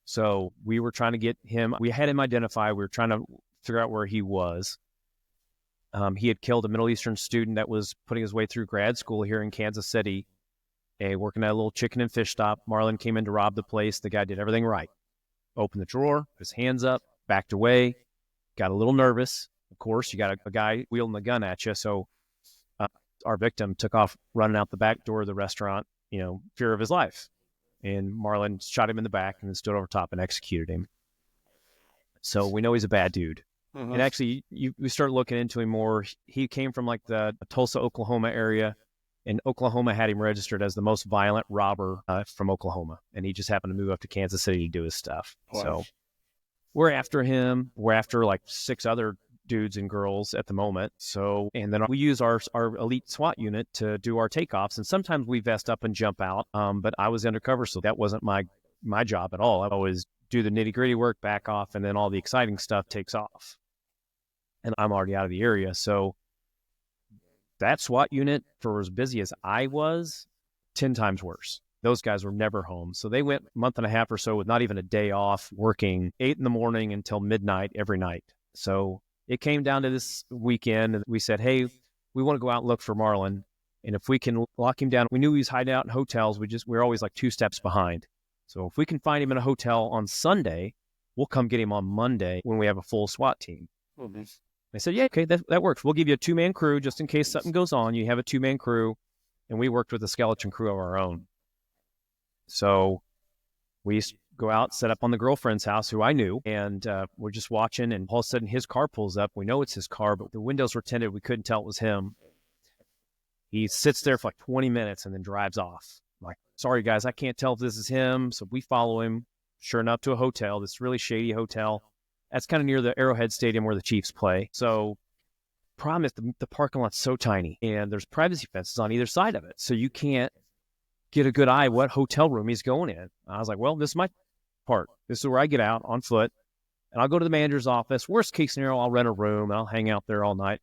So we were trying to get him. We had him identified. We were trying to figure out where he was. He had killed a Middle Eastern student that was putting his way through grad school here in Kansas City, working at a little chicken and fish stop. Marlon came in to rob the place. The guy did everything right. Opened the drawer, put his hands up, backed away, got a little nervous. Of course, you got a guy wielding a gun at you. So our victim took off running out the back door of the restaurant, fear of his life. And Marlon shot him in the back and then stood over top and executed him. So we know he's a bad dude. Mm-hmm. And actually, we start looking into him more. He came from like the Tulsa, Oklahoma area, and Oklahoma had him registered as the most violent robber from Oklahoma. And he just happened to move up to Kansas City to do his stuff. Wow. So we're after him. We're after like 6 other dudes and girls at the moment. So, and then we use our elite SWAT unit to do our takeoffs. And sometimes we vest up and jump out. But I was undercover, so that wasn't my job at all. I always do the nitty gritty work, back off, and then all the exciting stuff takes off. And I'm already out of the area. So that SWAT unit, for as busy as I was, 10 times worse. Those guys were never home. So they went a month and a half or so with not even a day off, working 8 a.m. until midnight every night. So it came down to this weekend, and we said, hey, we want to go out and look for Marlon. And if we can lock him down, we knew he was hiding out in hotels. We're always like 2 steps behind. So if we can find him in a hotel on Sunday, we'll come get him on Monday when we have a full SWAT team. Mm-hmm. They said, yeah, okay, that works. We'll give you a 2-man crew just in case something goes on. You have a 2-man crew. And we worked with a skeleton crew of our own. So we go out, set up on the girlfriend's house, who I knew, and we're just watching, and all of a sudden his car pulls up. We know it's his car, but the windows were tinted. We couldn't tell it was him. He sits there for like 20 minutes and then drives off. I'm like, sorry, guys, I can't tell if this is him. So we follow him, sure enough, to a hotel, this really shady hotel. That's kind of near the Arrowhead Stadium where the Chiefs play. So problem is the parking lot's so tiny, and there's privacy fences on either side of it. So you can't get a good eye what hotel room he's going in. I was like, well, this is my part. This is where I get out on foot, and I'll go to the manager's office. Worst case scenario, I'll rent a room, and I'll hang out there all night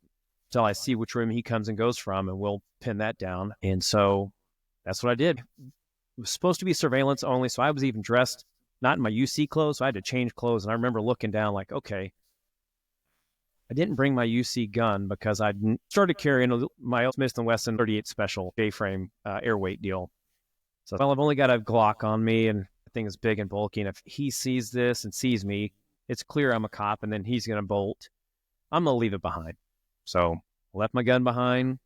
until I see which room he comes and goes from, and we'll pin that down. And so that's what I did. It was supposed to be surveillance only, so I was even dressed not in my UC clothes, so I had to change clothes. And I remember looking down like, okay, I didn't bring my UC gun because I started carrying my Smith & Wesson 38 Special J-frame airweight deal. So, well, I've only got a Glock on me, and the thing is big and bulky. And if he sees this and sees me, it's clear I'm a cop, and then he's going to bolt. I'm going to leave it behind. So I left my gun behind,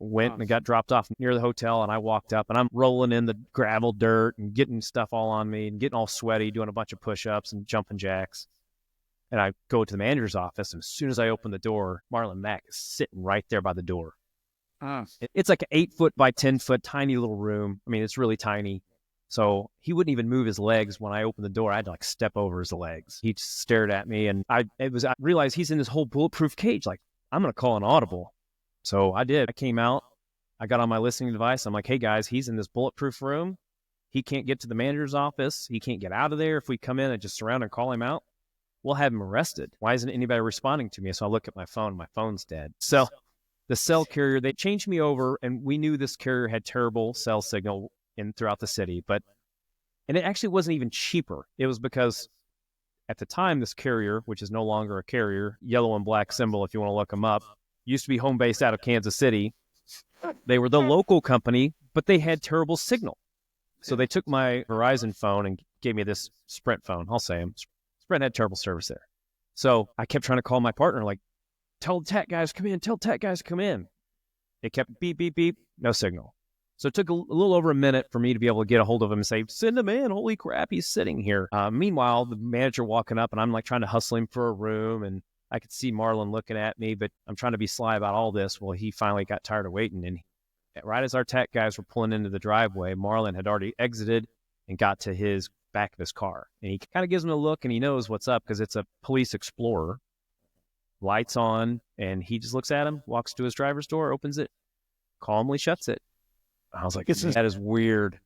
went and got dropped off near the hotel, and I walked up, and I'm rolling in the gravel dirt and getting stuff all on me and getting all sweaty, doing a bunch of push-ups and jumping jacks. And I go to the manager's office, and as soon as I open the door, Marlon Mack is sitting right there by the door. It's like an 8-foot by 10-foot tiny little room. I mean, it's really tiny. So he wouldn't even move his legs when I opened the door. I had to like step over his legs. He just stared at me, and I realized he's in this whole bulletproof cage. Like, I'm going to call an audible So I did. I came out. I got on my listening device. I'm like, hey, guys, he's in this bulletproof room. He can't get to the manager's office. He can't get out of there. If we come in and just surround and call him out, we'll have him arrested. Why isn't anybody responding to me? So I look at my phone. My phone's dead. So the cell carrier, they changed me over, and we knew this carrier had terrible cell signal throughout the city. And it actually wasn't even cheaper. It was because at the time, this carrier, which is no longer a carrier, yellow and black symbol if you want to look them up, used to be home based out of Kansas City. They were the local company, but they had terrible signal. So they took my Verizon phone and gave me this Sprint phone. I'll say them. Sprint had terrible service there. So I kept trying to call my partner, like, tell the tech guys come in, tell tech guys come in. It kept beep, beep, beep, no signal. So it took a little over a minute for me to be able to get a hold of him and say, send him in. Holy crap, he's sitting here. Meanwhile, the manager walking up, and I'm like trying to hustle him for a room, and I could see Marlon looking at me, but I'm trying to be sly about all this. Well, he finally got tired of waiting, and right as our tech guys were pulling into the driveway, Marlon had already exited and got to his back of his car. And he kind of gives him a look, and he knows what's up because it's a police Explorer. Lights on, and he just looks at him, walks to his driver's door, opens it, calmly shuts it. I was like, that is weird.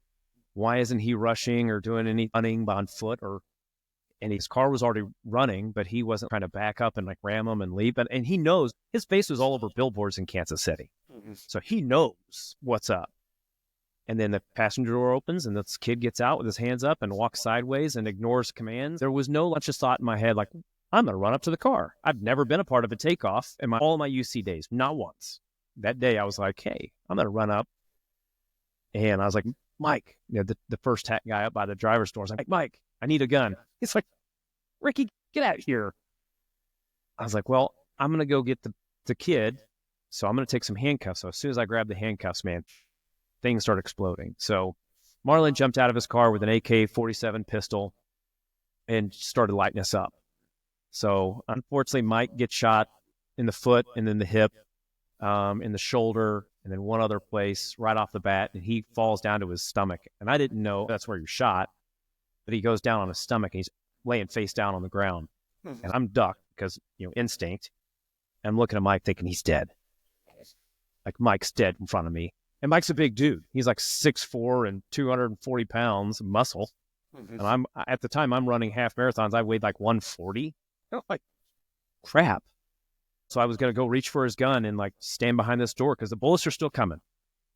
Why isn't he rushing or doing any running on foot? And his car was already running, but he wasn't trying to back up and like ram him and leave. And he knows his face was all over billboards in Kansas City. Mm-hmm. So he knows what's up. And then the passenger door opens, and this kid gets out with his hands up and walks sideways and ignores commands. There was no just thought in my head, like, I'm going to run up to the car. I've never been a part of a takeoff in all my UC days, not once. That day, I was like, hey, I'm going to run up. And I was like, Mike, the first tech guy up by the driver's door, I was like, Mike, I need a gun. He's like, Ricky, get out here. I was like, well, I'm going to go get the kid. So I'm going to take some handcuffs. So as soon as I grabbed the handcuffs, man, things started exploding. So Marlon jumped out of his car with an AK-47 pistol and started lighting us up. So unfortunately, Mike gets shot in the foot and then the hip, in the shoulder, and then one other place right off the bat, and he falls down to his stomach. And I didn't know that's where you're shot, but he goes down on his stomach, and he's laying face down on the ground. Mm-hmm. And I'm ducked because, instinct. I'm looking at Mike thinking he's dead. Like, Mike's dead in front of me. And Mike's a big dude. He's like 6'4" and 240 pounds, muscle. Mm-hmm. And at the time, I'm running half marathons. I weighed like 140. I'm like, crap. So I was going to go reach for his gun and like stand behind this door because the bullets are still coming.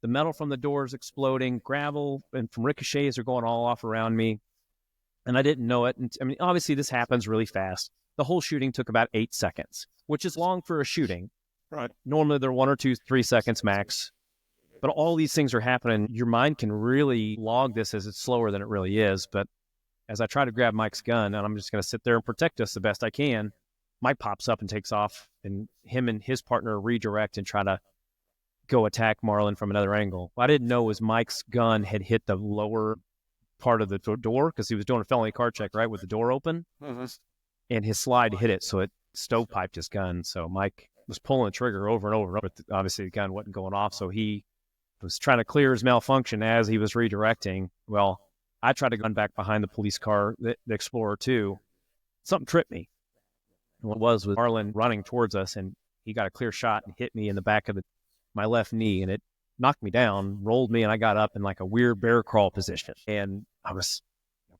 The metal from the door is exploding. Gravel and from ricochets are going all off around me. And I didn't know it. And I mean, obviously this happens really fast. The whole shooting took about 8 seconds, which is long for a shooting. Right. Normally they're 1 or 2, 3 seconds max. But all these things are happening. Your mind can really log this as it's slower than it really is. But as I try to grab Mike's gun, and I'm just going to sit there and protect us the best I can, Mike pops up and takes off, and him and his partner redirect and try to go attack Marlon from another angle. What I didn't know was Mike's gun had hit the lower part of the door because he was doing a felony car check, right, with the door open. Mm-hmm. And his slide hit it, so it stovepiped his gun. So Mike was pulling the trigger over and over, but obviously the gun wasn't going off, so he was trying to clear his malfunction as he was redirecting. Well, I tried to gun back behind the police car, the Explorer 2. Something tripped me. And what it was Marlon running towards us, and he got a clear shot and hit me in the back of my left knee, and it knocked me down, rolled me, and I got up in like a weird bear crawl position. And I was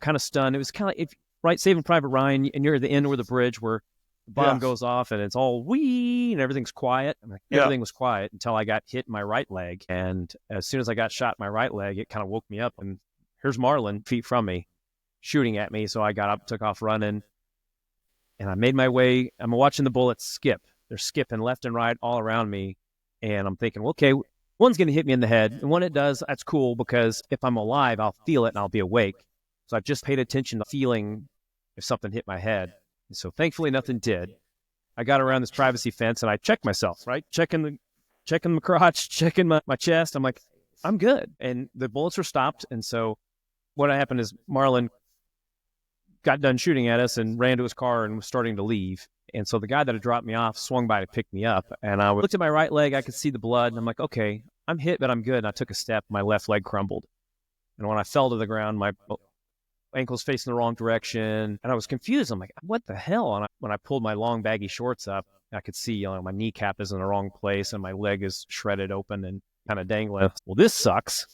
kind of stunned. It was kind of like, Saving Private Ryan, and you're at the end where the bridge where the bomb goes off, and it's all wee, and everything's quiet. I'm like, everything was quiet until I got hit in my right leg. And as soon as I got shot in my right leg, it kind of woke me up. And here's Marlon, feet from me, shooting at me. So I got up, took off running, and I made my way. I'm watching the bullets skip. They're skipping left and right all around me. And I'm thinking, well, okay, one's going to hit me in the head. And when it does, that's cool because if I'm alive, I'll feel it and I'll be awake. So I've just paid attention to feeling if something hit my head. And so thankfully nothing did. I got around this privacy fence and I checked myself, right? Checking my crotch, checking my chest. I'm like, I'm good. And the bullets were stopped. And so what happened is Marlon got done shooting at us and ran to his car and was starting to leave. And so the guy that had dropped me off swung by to pick me up. And I looked at my right leg. I could see the blood. And I'm like, okay, I'm hit, but I'm good. And I took a step. My left leg crumbled. And when I fell to the ground, my ankles facing the wrong direction. And I was confused. I'm like, what the hell? And when I pulled my long baggy shorts up, I could see, my kneecap is in the wrong place and my leg is shredded open and kind of dangling. Well, this sucks.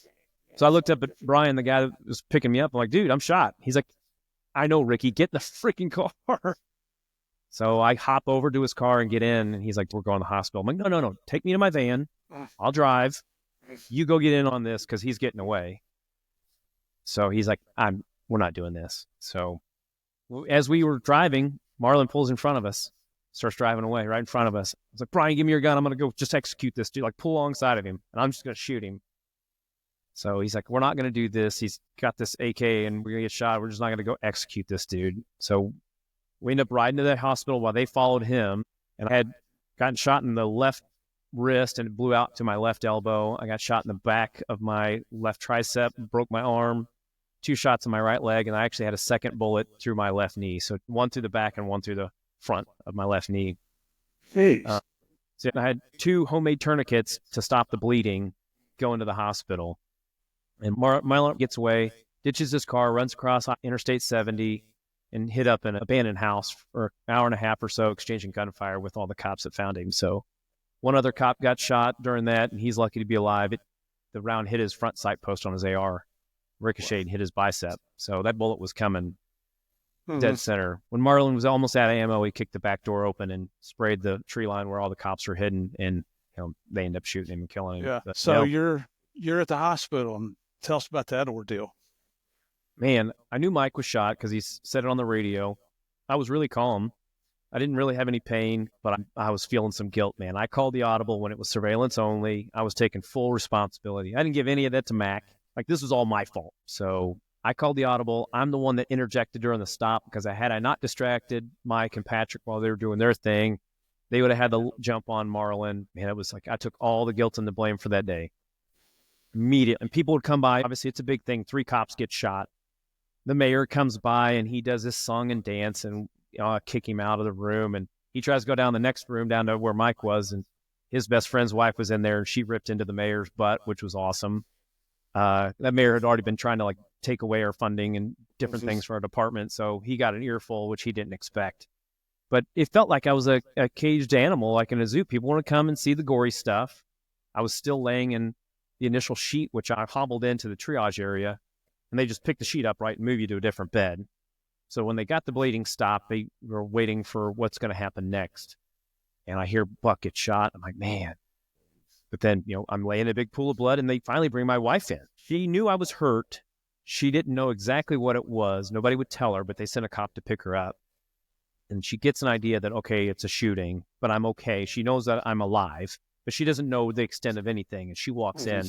So I looked up at Brian, the guy that was picking me up. I'm like, dude, I'm shot. He's like, I know, Ricky, get in the freaking car. So I hop over to his car and get in, and he's like, we're going to the hospital. I'm like, no, take me to my van. I'll drive. You go get in on this because he's getting away. So he's like, we're not doing this. So as we were driving, Marlon pulls in front of us, starts driving away right in front of us. I was like, Brian, give me your gun. I'm going to go just execute this dude, like pull alongside of him, and I'm just going to shoot him. So he's like, we're not going to do this. He's got this AK and we're going to get shot. We're just not going to go execute this dude. So we ended up riding to the hospital while they followed him. And I had gotten shot in the left wrist and it blew out to my left elbow. I got shot in the back of my left tricep, broke my arm, 2 shots in my right leg. And I actually had a second bullet through my left knee. So 1 through the back and 1 through the front of my left knee. So I had 2 homemade tourniquets to stop the bleeding going to the hospital. And Marlon gets away, ditches his car, runs across Interstate 70, and hit up an abandoned house for an hour and a half or so, exchanging gunfire with all the cops that found him. So one other cop got shot during that, and he's lucky to be alive. The round hit his front sight post on his AR, ricocheted and hit his bicep. So that bullet was coming dead center. When Marlon was almost out of ammo, he kicked the back door open and sprayed the tree line where all the cops were hidden, and they ended up shooting him and killing him. Yeah. But, so you're at the hospital, and tell us about that ordeal. Man, I knew Mike was shot because he said it on the radio. I was really calm. I didn't really have any pain, but I was feeling some guilt, man. I called the audible when it was surveillance only. I was taking full responsibility. I didn't give any of that to Mack. Like, this was all my fault. So I called the audible. I'm the one that interjected during the stop because had I not distracted Mike and Patrick while they were doing their thing, they would have had to jump on Marlon. Man, it was like I took all the guilt and the blame for that day. Immediately. And people would come by. Obviously, it's a big thing. 3 cops get shot. The mayor comes by and he does this song and dance, and I kick him out of the room. And he tries to go down the next room down to where Mike was, and his best friend's wife was in there, and she ripped into the mayor's butt, which was awesome. That mayor had already been trying to take away our funding and different things for our department, so he got an earful, which he didn't expect. But it felt like I was a caged animal, like in a zoo. People want to come and see the gory stuff. I was still laying in the initial sheet, which I hobbled into the triage area, and they just pick the sheet up, right, and move you to a different bed. So when they got the bleeding stopped, they were waiting for what's going to happen next. And I hear Buck get shot. I'm like, man. But then, I'm laying in a big pool of blood, and they finally bring my wife in. She knew I was hurt. She didn't know exactly what it was. Nobody would tell her, but they sent a cop to pick her up. And she gets an idea that, okay, it's a shooting, but I'm okay. She knows that I'm alive, but she doesn't know the extent of anything. And she walks in,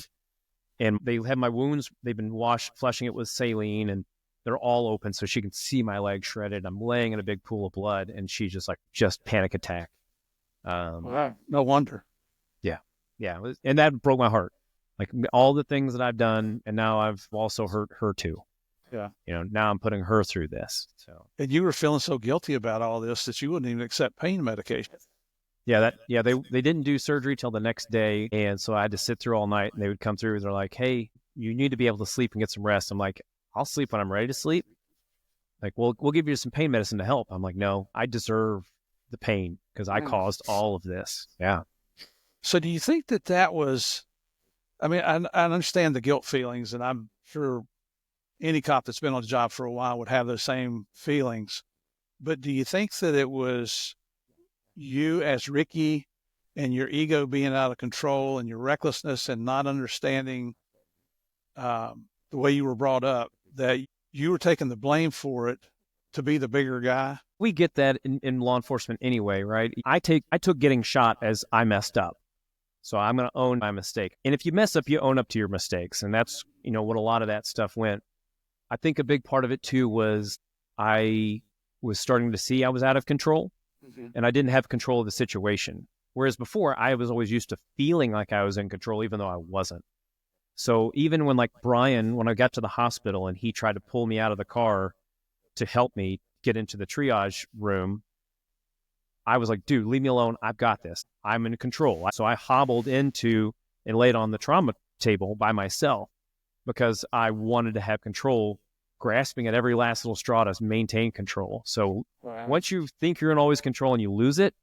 and they have my wounds. They've been flushing it with saline, and they're all open, so she can see my leg shredded. I'm laying in a big pool of blood, and she's just panic attack. No wonder. Yeah. And that broke my heart. Like, all the things that I've done, and now I've also hurt her too. Yeah. Now I'm putting her through this. So. And you were feeling so guilty about all this that you wouldn't even accept pain medication. Yeah, they didn't do surgery till the next day, and so I had to sit through all night. And they would come through, and they're like, "Hey, you need to be able to sleep and get some rest." I'm like, "I'll sleep when I'm ready to sleep." Like, we'll give you some pain medicine to help. I'm like, "No, I deserve the pain because I caused all of this." Yeah. So do you think that was? I mean, I understand the guilt feelings, and I'm sure any cop that's been on the job for a while would have those same feelings. But do you think that it was you as Ricky and your ego being out of control and your recklessness and not understanding the way you were brought up, that you were taking the blame for it to be the bigger guy? We get that in law enforcement anyway, right? I took getting shot as I messed up. So I'm going to own my mistake. And if you mess up, you own up to your mistakes. And that's, what a lot of that stuff went. I think a big part of it too was I was starting to see I was out of control, and I didn't have control of the situation. Whereas before, I was always used to feeling like I was in control, even though I wasn't. So even when Brian, when I got to the hospital and he tried to pull me out of the car to help me get into the triage room, I was like, dude, leave me alone. I've got this. I'm in control. So I hobbled into and laid on the trauma table by myself because I wanted to have control grasping at every last little straw to maintain control. So Wow. once you think you're in always control and you lose it,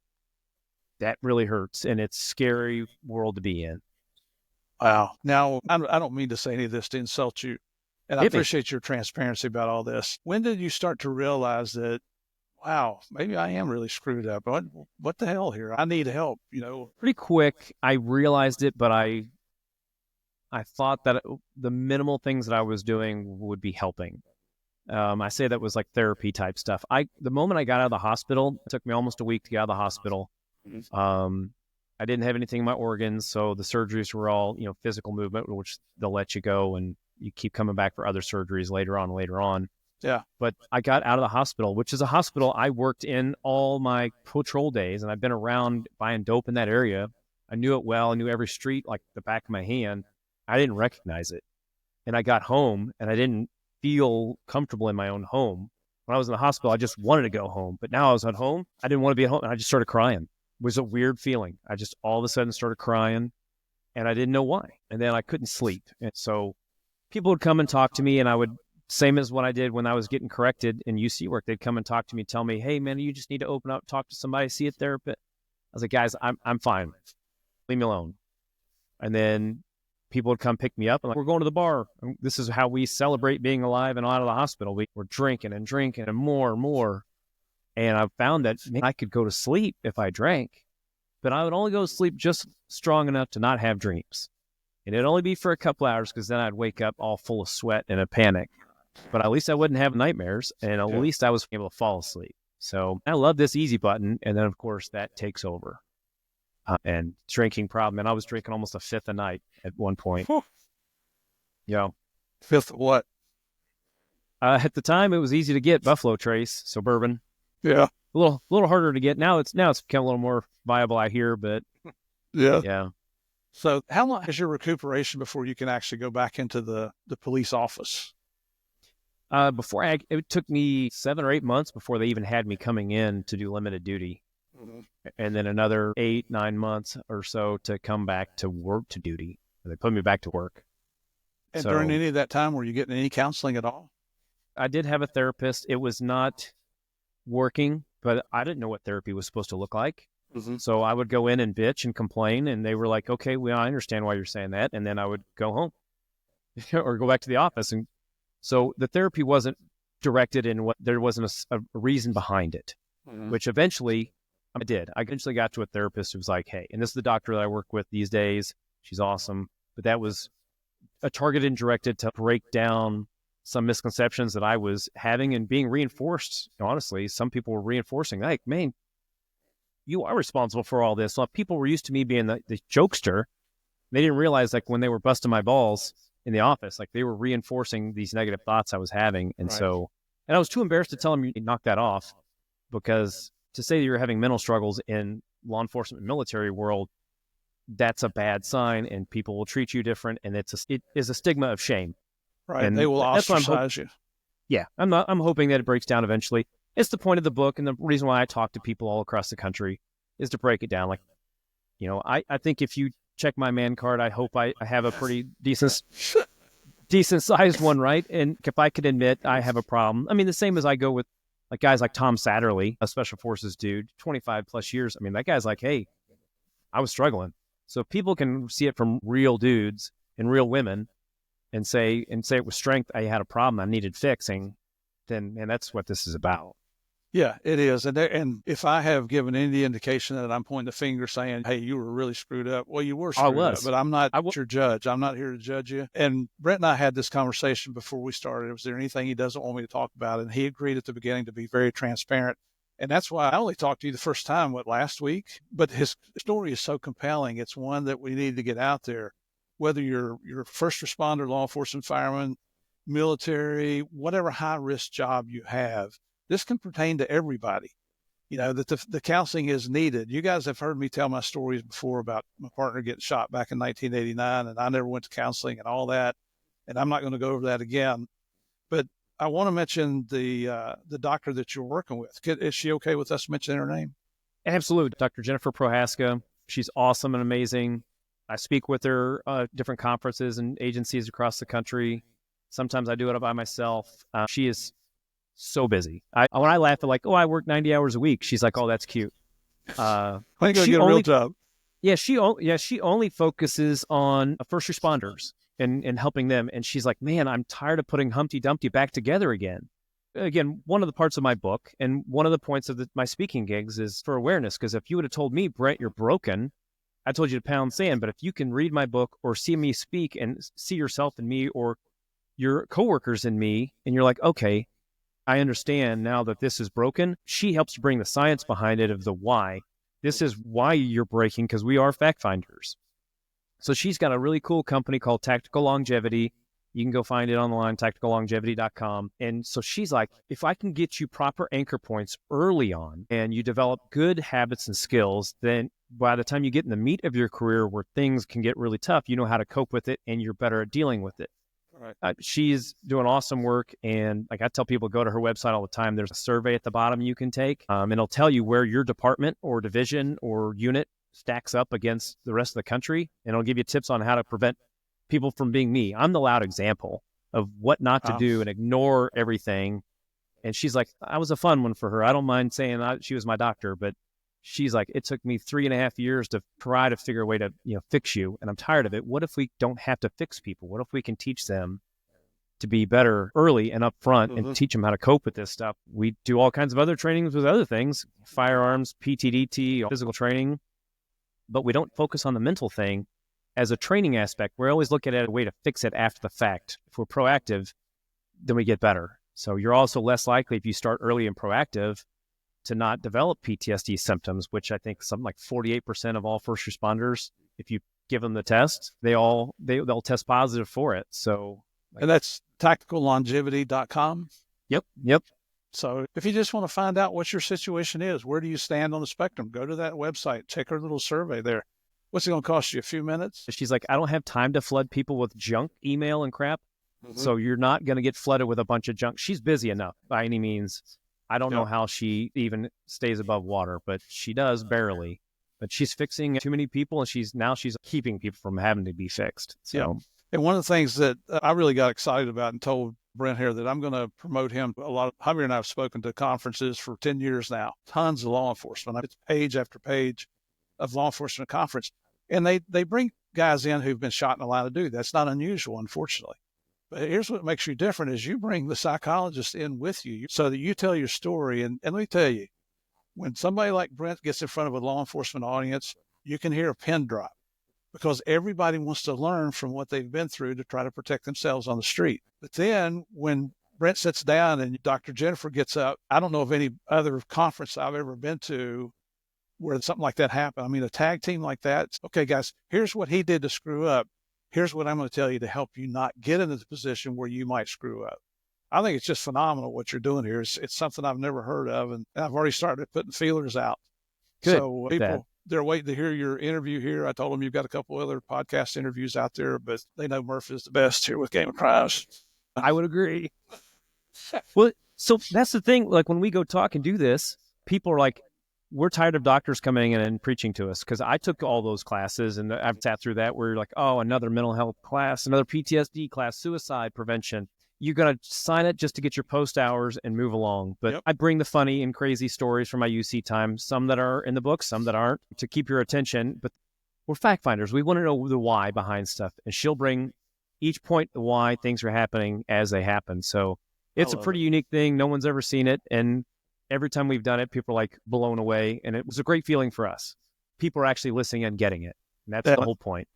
that really hurts, and it's a scary world to be in. Wow. Now, I don't mean to say any of this to insult you, and I Hit me. appreciate your transparency about all this. When did you start to realize that, wow, maybe I am really screwed up? What the hell here? I need help, Pretty quick, I realized it, but I thought that the minimal things that I was doing would be helping. I say that was like therapy type stuff. The moment I got out of the hospital, it took me almost a week to get out of the hospital. I didn't have anything in my organs, so the surgeries were all, physical movement, which they'll let you go, and you keep coming back for other surgeries later on. Yeah. But I got out of the hospital, which is a hospital I worked in all my patrol days, and I've been around buying dope in that area. I knew it well. I knew every street like the back of my hand. I didn't recognize it. And I got home, and I didn't feel comfortable in my own home. When I was in the hospital, I just wanted to go home. But now I was at home, I didn't want to be at home, and I just started crying. It was a weird feeling. I just all of a sudden started crying, and I didn't know why. And then I couldn't sleep. And so people would come and talk to me, and I would, same as what I did when I was getting corrected in UC work, they'd come and talk to me, tell me, hey, man, you just need to open up, talk to somebody, see a therapist. I was like, guys, I'm fine. Leave me alone. And then people would come pick me up and like, we're going to the bar. This is how we celebrate being alive and out of the hospital. We're drinking and more and more. And I found that I could go to sleep if I drank, but I would only go to sleep just strong enough to not have dreams. And it'd only be for a couple hours because then I'd wake up all full of sweat and a panic. But at least I wouldn't have nightmares, and at least I was able to fall asleep. So I love this easy button. And then, of course, that takes over. And drinking problem. And I was drinking almost a fifth a night at one point. Fifth what? At the time, it was easy to get Buffalo Trace, so bourbon. Yeah. A little harder to get. Now it's become a little more viable, I hear, but yeah. So how long is your recuperation before you can actually go back into the police office? It took me 7 or 8 months before they even had me coming in to do limited duty. Mm-hmm. And then another 8-9 months or so to come back to work to duty. They put me back to work. And during any of that time, were you getting any counseling at all? I did have a therapist. It was not working, but I didn't know what therapy was supposed to look like. Mm-hmm. So I would go in and bitch and complain, and they were like, okay, well, I understand why you're saying that. And then I would go home or go back to the office. And so the therapy wasn't directed in there wasn't a reason behind it, which eventually I did. I eventually got to a therapist who was like, hey, and this is the doctor that I work with these days. She's awesome. But that was a targeted and directed to break down some misconceptions that I was having and being reinforced. Honestly, some people were reinforcing, like, man, you are responsible for all this. So people were used to me being the jokester. They didn't realize, like, when they were busting my balls in the office, like, they were reinforcing these negative thoughts I was having. And and I was too embarrassed to tell them you knock that off, because to say that you're having mental struggles in law enforcement and military world, that's a bad sign, and people will treat you different. And it is a stigma of shame. Right. And they will ostracize you. Yeah. I'm hoping that it breaks down eventually. It's the point of the book. And the reason why I talk to people all across the country is to break it down. Like, I think if you check my man card, I hope I have a pretty decent sized one, right? And if I could admit I have a problem, I mean, the same as I go with like guys like Tom Satterley, a special forces dude, 25 plus years. I mean, that guy's like, hey, I was struggling. So if people can see it from real dudes and real women and say it with strength, I had a problem I needed fixing, then, man, that's what this is about. Yeah, it is. And if I have given any indication that I'm pointing the finger saying, hey, you were really screwed up, well, you were screwed up, but I'm not your judge. I'm not here to judge you. And Brent and I had this conversation before we started. Was there anything he doesn't want me to talk about? And he agreed at the beginning to be very transparent. And that's why I only talked to you the first time, last week? But his story is so compelling. It's one that we need to get out there. Whether you're first responder, law enforcement, fireman, military, whatever high-risk job you have, this can pertain to everybody. That the counseling is needed. You guys have heard me tell my stories before about my partner getting shot back in 1989, and I never went to counseling and all that, and I'm not going to go over that again. But I want to mention the doctor that you're working with. Is she okay with us mentioning her name? Absolutely. Dr. Jennifer Prohaska. She's awesome and amazing. I speak with her different conferences and agencies across the country. Sometimes I do it by myself. She is so busy. When I laugh at like, oh, I work 90 hours a week. She's like, oh, that's cute. Why don't you go She get a real job? Yeah, she only focuses on first responders and helping them. And she's like, man, I'm tired of putting Humpty Dumpty back together again. Again, one of the parts of my book and one of the points of my speaking gigs is for awareness. Because if you would have told me, Brent, you're broken, I told you to pound sand. But if you can read my book or see me speak and see yourself in me or your coworkers in me, and you're like, okay, I understand now that this is broken. She helps bring the science behind it of the why. This is why you're breaking, because we are fact finders. So she's got a really cool company called Tactical Longevity. You can go find it online, tacticallongevity.com. And so she's like, if I can get you proper anchor points early on and you develop good habits and skills, then by the time you get in the meat of your career where things can get really tough, you know how to cope with it and you're better at dealing with it. Right. She's doing awesome work. And like I tell people, go to her website all the time. There's a survey at the bottom you can take, and it'll tell you where your department or division or unit stacks up against the rest of the country. And it'll give you tips on how to prevent people from being me. I'm the loud example of what not to do and ignore everything. And she's like, I was a fun one for her. I don't mind saying she was my doctor, but she's like, it took me 3.5 years to try to figure a way to, fix you. And I'm tired of it. What if we don't have to fix people? What if we can teach them to be better early and upfront and teach them how to cope with this stuff? We do all kinds of other trainings with other things, firearms, PTDT, physical training, but we don't focus on the mental thing as a training aspect. We're always looking at a way to fix it after the fact. If we're proactive, then we get better. So you're also less likely, if you start early and proactive, to not develop PTSD symptoms, which I think something like 48% of all first responders, if you give them the test, they'll test positive for it. So, and that's tacticallongevity.com. Yep. So if you just want to find out what your situation is, where do you stand on the spectrum, go to that website, check her little survey there. What's it going to cost you? A few minutes? She's like, I don't have time to flood people with junk email and crap. So you're not going to get flooded with a bunch of junk. She's busy enough by any means. I don't know how she even stays above water, but she does barely. But she's fixing too many people, and she's keeping people from having to be fixed. So, and one of the things that I really got excited about and told Brent here that I'm going to promote him a lot. Javier and I have spoken to conferences for 10 years now, tons of law enforcement. It's page after page of law enforcement conference. And they bring guys in who've been shot in the line of duty. That's not unusual, unfortunately. But here's what makes you different is you bring the psychologist in with you so that you tell your story. And let me tell you, when somebody like Brent gets in front of a law enforcement audience, you can hear a pin drop because everybody wants to learn from what they've been through to try to protect themselves on the street. But then when Brent sits down and Dr. Jennifer gets up, I don't know of any other conference I've ever been to where something like that happened. I mean, a tag team like that. Okay, guys, here's what he did to screw up. Here's what I'm going to tell you to help you not get into the position where you might screw up. I think it's just phenomenal what you're doing here. It's something I've never heard of, and I've already started putting feelers out. Good. So people, they're waiting to hear your interview here. I told them you've got a couple other podcast interviews out there, but they know Murph is the best here with Game of Crimes. I would agree. Well, so that's the thing. Like when we go talk and do this, people are like, we're tired of doctors coming in and preaching to us, because I took all those classes and I've sat through that where you're like, oh, another mental health class, another PTSD class, suicide prevention. You're going to sign it just to get your post hours and move along. But I bring the funny and crazy stories from my UC time, some that are in the book, some that aren't, to keep your attention. But we're fact finders. We want to know the why behind stuff. And she'll bring each point the why things are happening as they happen. So it's a pretty unique thing. No one's ever seen it. And every time we've done it, people are like blown away. And it was a great feeling for us. People are actually listening and getting it. And that's the whole point.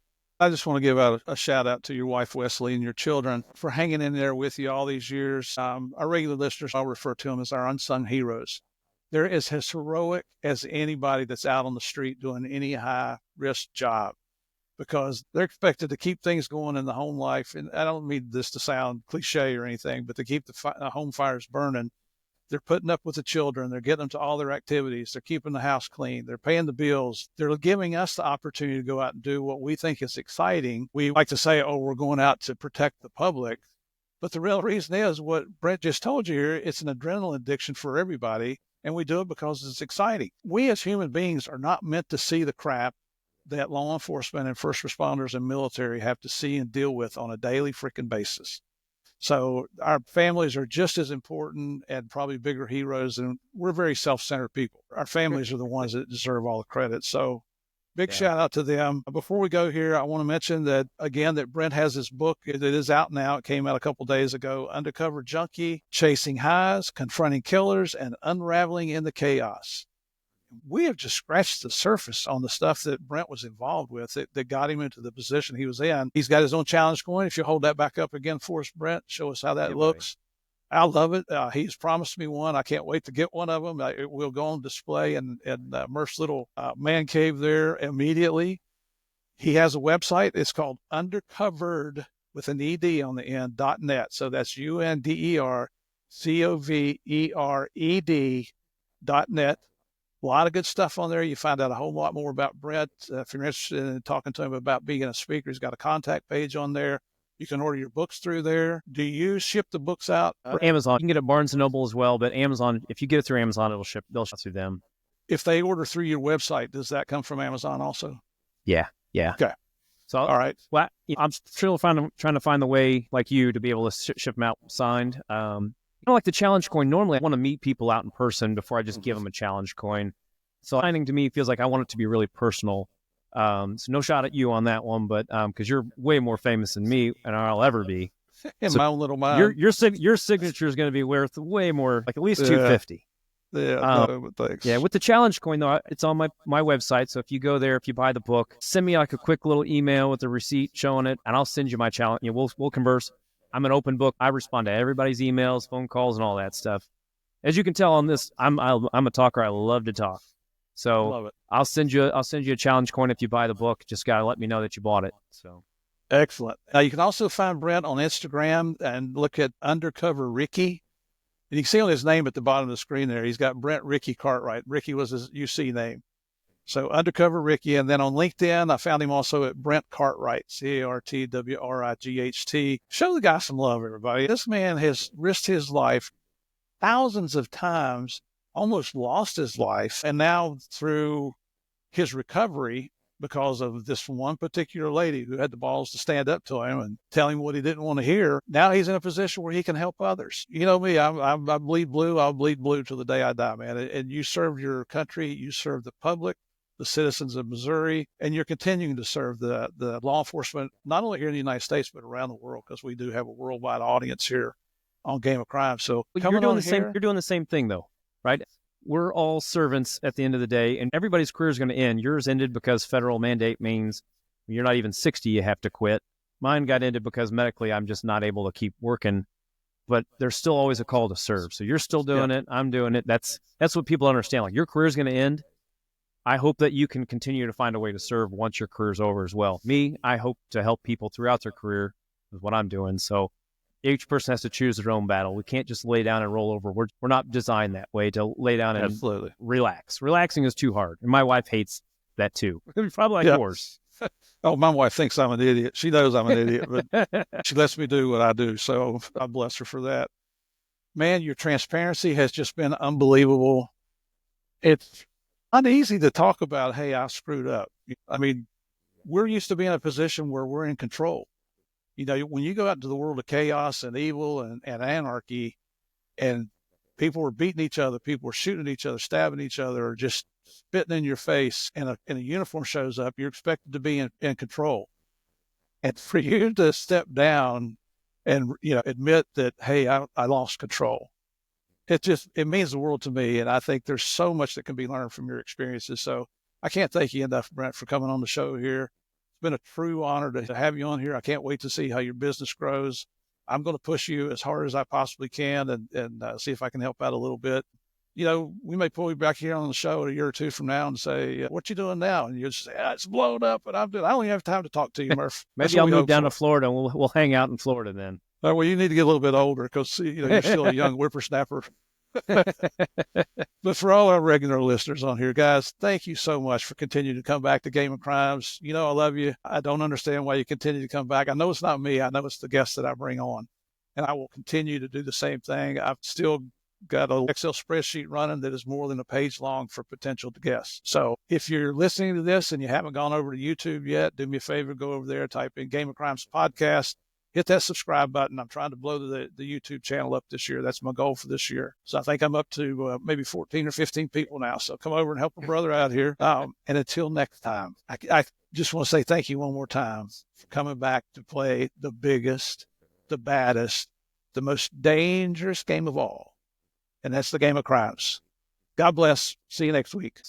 I just want to give out a shout out to your wife, Wesley, and your children for hanging in there with you all these years. Our regular listeners, I'll refer to them as our unsung heroes. They're as heroic as anybody that's out on the street doing any high risk job, because they're expected to keep things going in the home life. And I don't mean this to sound cliche or anything, but to keep the home fires burning. They're putting up with the children. They're getting them to all their activities. They're keeping the house clean. They're paying the bills. They're giving us the opportunity to go out and do what we think is exciting. We like to say, oh, we're going out to protect the public. But the real reason is what Brent just told you here. It's an adrenaline addiction for everybody. And we do it because it's exciting. We as human beings are not meant to see the crap that law enforcement and first responders and military have to see and deal with on a daily freaking basis. So our families are just as important and probably bigger heroes. And we're very self-centered people. Our families are the ones that deserve all the credit. So big shout out to them. Before we go here, I want to mention that, again, that Brent has his book. It is out now. It came out a couple days ago. Undercover Junkie, Chasing Highs, Confronting Killers, and Unraveling in the Chaos. We have just scratched the surface on the stuff that Brent was involved with that got him into the position he was in. He's got his own challenge coin. If you hold that back up again for us, Brent, show us how that looks. I love it. He's promised me one. I can't wait to get one of them. It will go on display in Murph's little man cave there immediately. He has a website. It's called Undercovered with an ED on the end, .net. So that's UNDERCOVERED.net. A lot of good stuff on there. You find out a whole lot more about Brent. If you're interested in talking to him about being a speaker, he's got a contact page on there. You can order your books through there. Do you ship the books out? Amazon. You can get it at Barnes & Noble as well, but Amazon, if you get it through Amazon, they'll ship through them. If they order through your website, does that come from Amazon also? Yeah. Okay. So, all right. Well, I'm still trying to find the way, like you, to be able to ship them out signed. Like the challenge coin, normally I want to meet people out in person before I just give them a challenge coin. So signing to me feels like I want it to be really personal. So no shot at you on that one, but because you're way more famous than me and I'll ever be. In my own little mind. Your signature is going to be worth way more, like at least $250. Thanks. Yeah, with the challenge coin though, it's on my website. So if you go there, if you buy the book, send me like a quick little email with a receipt showing it, and I'll send you my challenge. We'll converse. I'm an open book. I respond to everybody's emails, phone calls, and all that stuff. As you can tell on this, I'm a talker. I love to talk. So love it. I'll send you a challenge coin if you buy the book. Just gotta let me know that you bought it. So excellent. Now you can also find Brent on Instagram and look at Undercover Ricky. And you can see on his name at the bottom of the screen there, he's got Brent Ricky Cartwright. Ricky was his UC name. So Undercover Ricky. And then on LinkedIn, I found him also at Brent Cartwright, CARTWRIGHT. Show the guy some love, everybody. This man has risked his life thousands of times, almost lost his life. And now through his recovery, because of this one particular lady who had the balls to stand up to him and tell him what he didn't want to hear, now he's in a position where he can help others. You know me, I bleed blue. I'll bleed blue till the day I die, man. And you serve your country. You serve the public, the citizens of Missouri, and you're continuing to serve the law enforcement, not only here in the United States, but around the world, because we do have a worldwide audience here on Game of Crime. So you're doing the same thing though, right? We're all servants at the end of the day, and everybody's career is going to end. Yours ended because federal mandate means you're not even 60, you have to quit. Mine got ended because medically I'm just not able to keep working, but there's still always a call to serve. So you're still doing it. I'm doing it. That's what people understand. Like, your career is going to end. I hope that you can continue to find a way to serve once your career's over as well. Me, I hope to help people throughout their career is what I'm doing. So each person has to choose their own battle. We can't just lay down and roll over. We're not designed that way, to lay down and relax. Relaxing is too hard. And my wife hates that too. Probably like yours. Oh, my wife thinks I'm an idiot. She knows I'm an idiot, but she lets me do what I do. So I bless her for that. Man, your transparency has just been unbelievable. It's not easy to talk about, hey, I screwed up. I mean, we're used to being in a position where we're in control. You know, when you go out into the world of chaos and evil and anarchy, and people were beating each other, people were shooting at each other, stabbing each other, or just spitting in your face, and a uniform shows up, you're expected to be in control. And for you to step down and, admit that, hey, I lost control, it means the world to me. And I think there's so much that can be learned from your experiences. So I can't thank you enough, Brent, for coming on the show here. Been a true honor to have you on here. I can't wait to see how your business grows. I'm going to push you as hard as I possibly can and see if I can help out a little bit. You know, we may pull you back here on the show a year or two from now and say, what you doing now? And you'll just say, it's blown up, and I don't even have time to talk to you, Murph. Maybe I'll move down to Florida and we'll hang out in Florida then. Well, you need to get a little bit older, because you're still a young whippersnapper. But for all our regular listeners on here, guys, thank you so much for continuing to come back to Game of Crimes. You know I love you. I don't understand why you continue to come back. I know it's not me. I know it's the guests that I bring on. And I will continue to do the same thing. I've still got an Excel spreadsheet running that is more than a page long for potential guests. So if you're listening to this and you haven't gone over to YouTube yet, do me a favor, go over there, type in Game of Crimes Podcast. hit that subscribe button. I'm trying to blow the YouTube channel up this year. That's my goal for this year. So I think I'm up to maybe 14 or 15 people now. So come over and help a brother out here. And until next time, I just want to say thank you one more time for coming back to play the biggest, the baddest, the most dangerous game of all. And that's the game of crimes. God bless. See you next week.